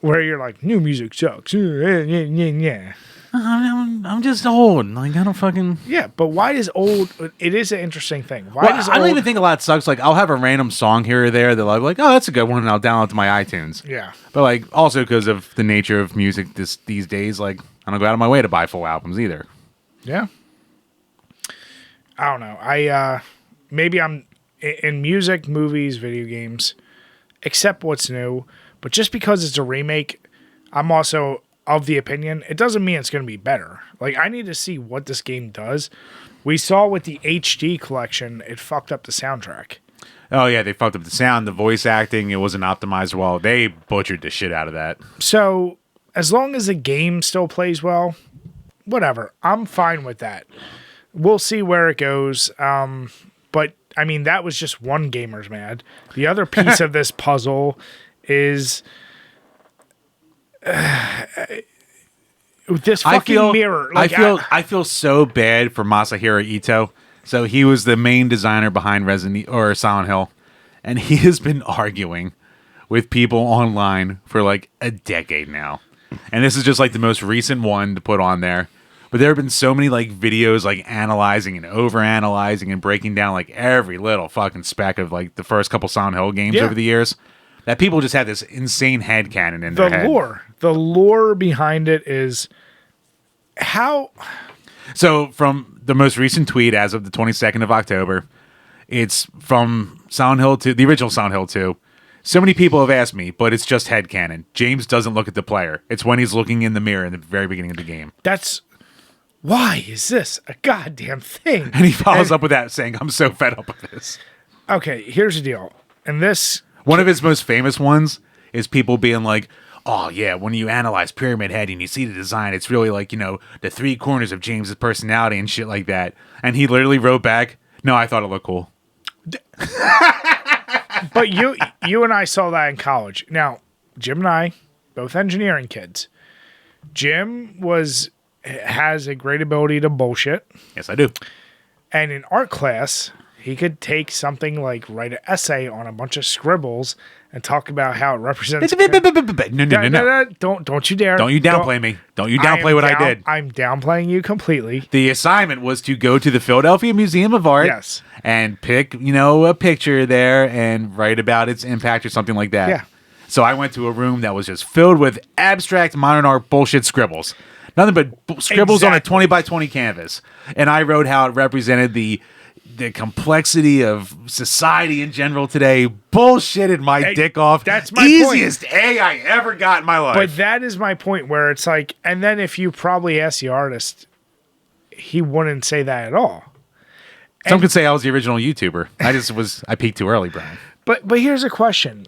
Speaker 1: where you're like, new music sucks. Yeah.
Speaker 2: I'm just old. Like, I don't fucking...
Speaker 1: Yeah, but why does old... It is an interesting thing.
Speaker 2: I don't even think a lot sucks. Like, I'll have a random song here or there that I'm like, oh, that's a good one, and I'll download it to my iTunes.
Speaker 1: Yeah.
Speaker 2: But, like, also because of the nature of music these days, like, I don't go out of my way to buy full albums either.
Speaker 1: Yeah. I don't know. Maybe I'm... In music, movies, video games, accept what's new, but just because it's a remake, I'm also... of the opinion, it doesn't mean it's going to be better. Like, I need to see what this game does. We saw with the HD collection, it fucked up the soundtrack.
Speaker 2: Oh, yeah, they fucked up the sound, the voice acting. It wasn't optimized well. They butchered the shit out of that.
Speaker 1: So, as long as the game still plays well, whatever. I'm fine with that. We'll see where it goes. But, I mean, that was just one gamer's mad. The other piece of this puzzle is... this fucking mirror. Like,
Speaker 2: I feel so bad for Masahiro Ito. So he was the main designer behind Silent Hill, and he has been arguing with people online for like a decade now. And this is just like the most recent one to put on there. But there have been so many like videos like analyzing and overanalyzing and breaking down like every little fucking speck of like the first couple Silent Hill games over the years. That people just have this insane headcanon in their head.
Speaker 1: The lore behind it is how...
Speaker 2: So, from the most recent tweet as of the 22nd of October, it's from Silent Hill 2, the original Silent Hill 2. So many people have asked me, but it's just headcanon. James doesn't look at the player. It's when he's looking in the mirror in the very beginning of the game.
Speaker 1: That's... Why is this a goddamn thing?
Speaker 2: And he follows up with that saying, I'm so fed up with this. Okay,
Speaker 1: here's the deal. And this...
Speaker 2: One of his most famous ones is people being like, oh, yeah, when you analyze Pyramid Head and you see the design, it's really like, you know, the three corners of James's personality and shit like that. And he literally wrote back, no, I thought it looked cool.
Speaker 1: But you and I saw that in college. Now, Jim and I, both engineering kids. Jim has a great ability to bullshit.
Speaker 2: Yes, I do.
Speaker 1: And in art class... He could take something like write an essay on a bunch of scribbles and talk about how it represents.
Speaker 2: No.
Speaker 1: Don't you dare!
Speaker 2: Don't you downplay me! Don't you downplay what I did!
Speaker 1: I'm downplaying you completely.
Speaker 2: The assignment was to go to the Philadelphia Museum of Art,
Speaker 1: yes,
Speaker 2: and pick a picture there and write about its impact or something like that.
Speaker 1: Yeah.
Speaker 2: So I went to a room that was just filled with abstract modern art bullshit scribbles, nothing but scribbles on a 20 by 20 canvas, and I wrote how it represented the complexity of society in general today. Bullshitted my dick off.
Speaker 1: That's my
Speaker 2: easiest point. A I ever got in my life.
Speaker 1: But that is my point, where it's like, and then if you probably ask the artist, he wouldn't say that at all.
Speaker 2: Some could say I was the original YouTuber. I peaked too early, Brian.
Speaker 1: But here's a question.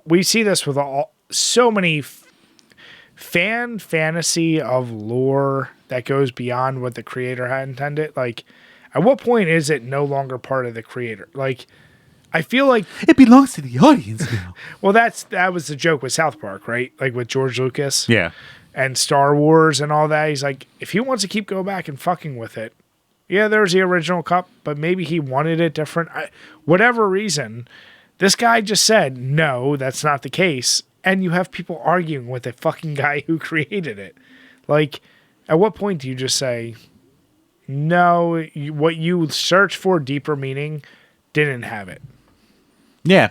Speaker 1: We see this with so many fan fantasy of lore that goes beyond what the creator had intended. Like, at what point is it no longer part of the creator? Like, I feel like...
Speaker 2: It belongs to the audience now.
Speaker 1: Well, that was the joke with South Park, right? Like with George Lucas.
Speaker 2: Yeah.
Speaker 1: And Star Wars and all that. He's like, if he wants to keep going back and fucking with it, yeah, there's the original cup, but maybe he wanted it different. Whatever reason, this guy just said, no, that's not the case. And you have people arguing with the fucking guy who created it. Like, at what point do you just say... No, what you search for deeper meaning didn't have it.
Speaker 2: Yeah.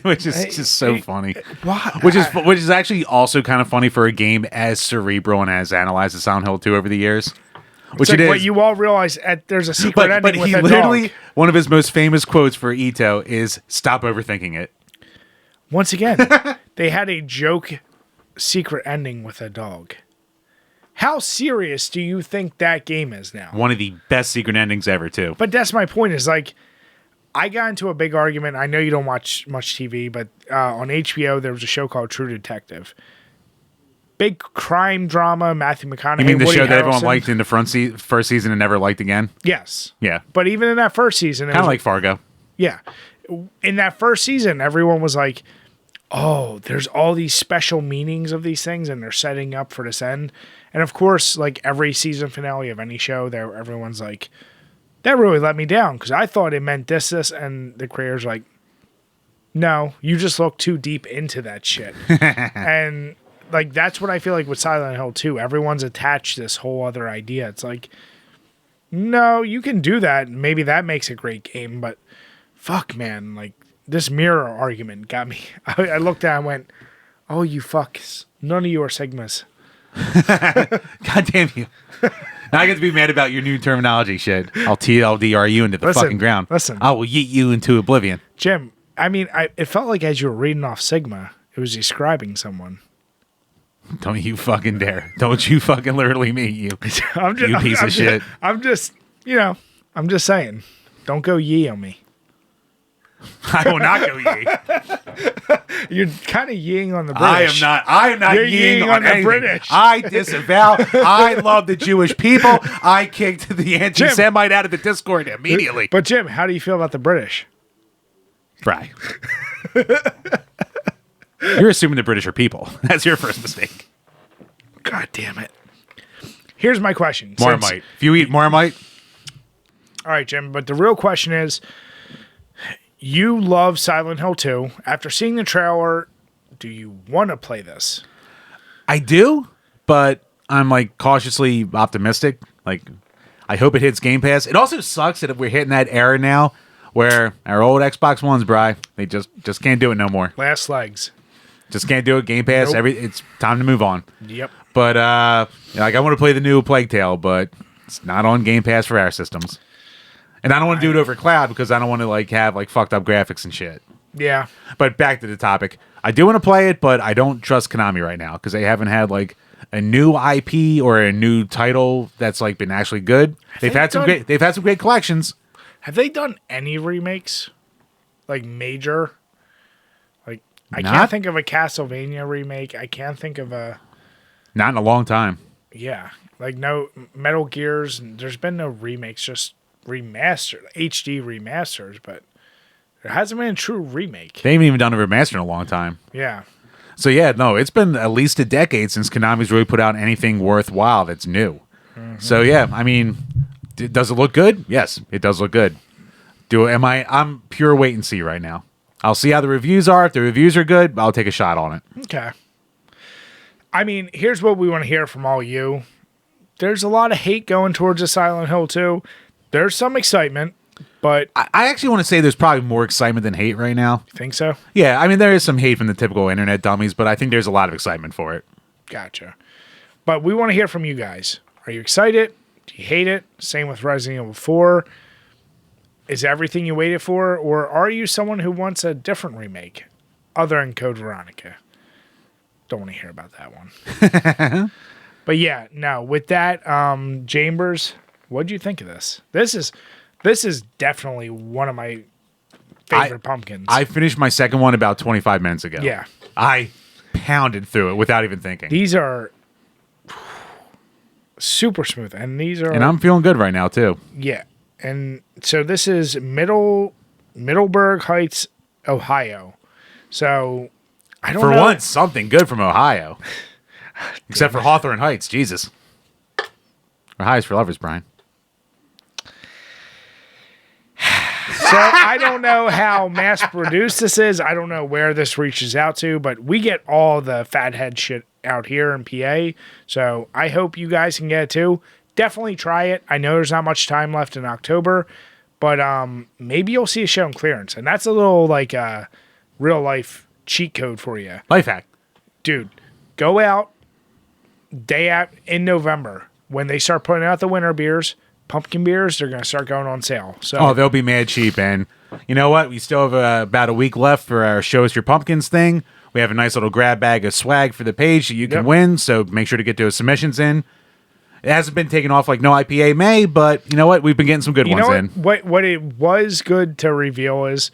Speaker 2: which is just so funny.
Speaker 1: Why?
Speaker 2: Which is actually also kind of funny for a game as cerebral and as analyzed as Silent Hill 2 over the years. Which
Speaker 1: it's like
Speaker 2: it is.
Speaker 1: what you all realize there's a secret ending
Speaker 2: but
Speaker 1: with
Speaker 2: he
Speaker 1: a
Speaker 2: literally,
Speaker 1: dog.
Speaker 2: one of his most famous quotes for Ito is, "Stop overthinking it."
Speaker 1: Once again, they had a joke secret ending with a dog. How serious do you think that game is now?
Speaker 2: One of the best secret endings ever, too.
Speaker 1: But that's my point is like, I got into a big argument. I know you don't watch much TV, but on HBO, there was a show called True Detective. Big crime drama, Matthew McConaughey.
Speaker 2: You mean the
Speaker 1: Woody
Speaker 2: show that everyone
Speaker 1: Harrelson.
Speaker 2: liked in the first season and never liked again?
Speaker 1: Yes.
Speaker 2: Yeah.
Speaker 1: But even in that first season, it
Speaker 2: Kind of
Speaker 1: was-
Speaker 2: like Fargo.
Speaker 1: yeah. In that first season, everyone was like, oh, there's all these special meanings of these things, and they're setting up for this end. And of course, like every season finale of any show, there everyone's like, that really let me down because I thought it meant this, and the creator's like, no, you just look too deep into that shit. And like that's what I feel like with Silent Hill 2. Everyone's attached this whole other idea. It's like, no, you can do that. And maybe that makes a great game, but fuck, man, like this mirror argument got me. I looked down and went, oh, you fucks. None of you are Sigmas.
Speaker 2: God damn you. Now I get to be mad about your new terminology shit. I'll TLDR you into the
Speaker 1: Listen,
Speaker 2: fucking ground.
Speaker 1: listen.
Speaker 2: I will yeet you into oblivion.
Speaker 1: Jim, I mean, it felt like as you were reading off Sigma, it was describing someone.
Speaker 2: Don't you fucking dare. Don't you fucking literally me, you.
Speaker 1: I'm just,
Speaker 2: You piece of shit.
Speaker 1: I'm just, I'm just saying. Don't go yee on me.
Speaker 2: I will not go yee.
Speaker 1: You're kind of yeeing on the British.
Speaker 2: I am not
Speaker 1: You're
Speaker 2: yeeing
Speaker 1: yeeing
Speaker 2: on
Speaker 1: on the
Speaker 2: anything.
Speaker 1: British.
Speaker 2: I disavow. I love the Jewish people. I kicked the anti-Semite out of the Discord immediately.
Speaker 1: But Jim, how do you feel about the British?
Speaker 2: Fry. You're assuming the British are people. That's your first mistake.
Speaker 1: God damn it. Here's my question.
Speaker 2: Marmite. If you eat Marmite,
Speaker 1: All right, Jim, but the real question is, you love Silent Hill 2. After seeing the trailer, do you want to play this?
Speaker 2: I do, but I'm like cautiously optimistic. Like, I hope it hits Game Pass. It also sucks that we're hitting that era now where our old Xbox Ones, Bri, they just can't do it no more.
Speaker 1: Last legs.
Speaker 2: Just can't do it. Game Pass.
Speaker 1: Nope.
Speaker 2: It's time to move on.
Speaker 1: Yep.
Speaker 2: But like I want to play the new Plague Tale, but it's not on Game Pass for our systems. And I don't want to do it over cloud because I don't want to like have like fucked up graphics and shit.
Speaker 1: Yeah.
Speaker 2: But back to the topic. I do want to play it, but I don't trust Konami right now because they haven't had like a new IP or a new title that's like been actually good. They've had some great collections.
Speaker 1: Have they done any remakes? Like major? Like I
Speaker 2: Not-
Speaker 1: can't think of a Castlevania remake. I can't think of a
Speaker 2: Not in a long time.
Speaker 1: like no Metal Gears. There's been no remakes, just remastered HD remasters, but there hasn't been a true remake.
Speaker 2: They haven't even done a remaster in a long time.
Speaker 1: Yeah.
Speaker 2: So yeah, no, it's been at least a decade since Konami's really put out anything worthwhile that's new. So yeah, I mean, does it look good? Yes, it does look good. I'm pure wait and see right now. I'll see how the reviews are. If the reviews are good, I'll take a shot on it.
Speaker 1: Okay. I mean, here's what we want to hear from all you. There's a lot of hate going towards the Silent Hill 2. There's some excitement, but
Speaker 2: I actually want to say there's probably more excitement than hate right now.
Speaker 1: you think so?
Speaker 2: Yeah, I mean, there is some hate from the typical internet dummies, but I think there's a lot of excitement for it.
Speaker 1: Gotcha. But we want to hear from you guys. Are you excited? Do you hate it? Same with Resident Evil 4. Is everything you waited for? Or are you someone who wants a different remake other than Code Veronica? Don't want to hear about that one. But yeah, no, with that, Chambers, what do you think of this? This is definitely one of my favorite pumpkins.
Speaker 2: I finished my second one about 25 minutes ago.
Speaker 1: Yeah.
Speaker 2: I pounded through it without even thinking.
Speaker 1: These are super smooth. And these are...
Speaker 2: And I'm feeling good right now, too.
Speaker 1: Yeah. And so this is Middleburg Heights, Ohio. So I don't know.
Speaker 2: For once, something good from Ohio. Except for Hawthorne Heights. Jesus. Ohio's for lovers, Brian.
Speaker 1: So I don't know how mass produced this is. I don't know where this reaches out to, but we get all the fathead shit out here in PA. So I hope you guys can get it too. Definitely try it. I know there's not much time left in October, but maybe you'll see a show in clearance. And that's a little like real life cheat code for you.
Speaker 2: Life hack.
Speaker 1: Dude, go out day out in November when they start putting out the winter beers, pumpkin beers, they're going to start going on sale. So
Speaker 2: Oh, they'll be mad cheap. And you know what? We still have about a week left for our Show Us Your Pumpkins thing. We have a nice little grab bag of swag for the page that you can win. So make sure to get those submissions in. It hasn't been taken off like No IPA May, but you know what? We've been getting some good ones in.
Speaker 1: What it was good to reveal is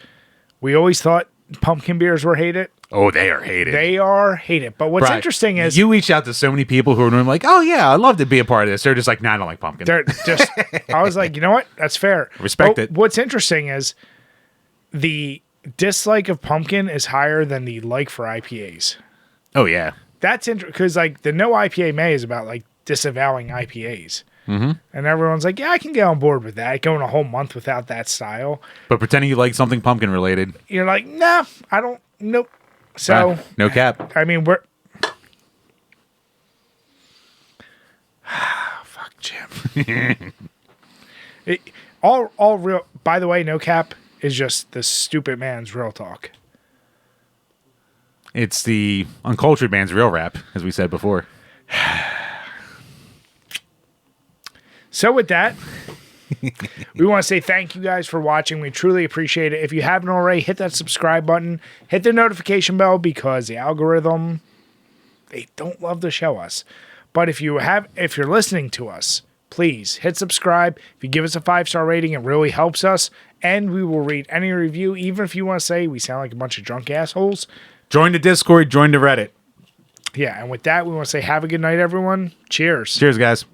Speaker 1: we always thought pumpkin beers were hated.
Speaker 2: Oh, they are hated.
Speaker 1: They are hated. But what's
Speaker 2: Brian,
Speaker 1: interesting is
Speaker 2: you reach out to so many people who are like, "Oh yeah, I'd love to be a part of this." They're just like, "Nah, I don't like pumpkin."
Speaker 1: they're just. I was like, you know what? That's fair.
Speaker 2: Respect it.
Speaker 1: What's interesting is the dislike of pumpkin is higher than the like for IPAs.
Speaker 2: Oh yeah,
Speaker 1: That's interesting because like the No IPA May is about like disavowing IPAs. Mm-hmm. And everyone's like, yeah, I can get on board with that. Going a whole month without that style.
Speaker 2: but pretending you like something pumpkin related.
Speaker 1: You're like, nah, I don't. Nope. So
Speaker 2: No cap.
Speaker 1: I mean, we're fuck Jim. All real. By the way, no cap is just the stupid man's real talk.
Speaker 2: It's the uncultured man's real rap, as we said before.
Speaker 1: So with that, we want to say thank you guys for watching. We truly appreciate it. If you haven't already, hit that subscribe button, hit the notification bell because the algorithm, they don't love to show us. But if you're listening to us, please hit subscribe. If you give us a 5-star rating, it really helps us. And we will read any review, even if you want to say we sound like a bunch of drunk assholes.
Speaker 2: Join the Discord, join the Reddit.
Speaker 1: Yeah, and with that, we want to say have a good night, everyone. Cheers.
Speaker 2: Cheers, guys.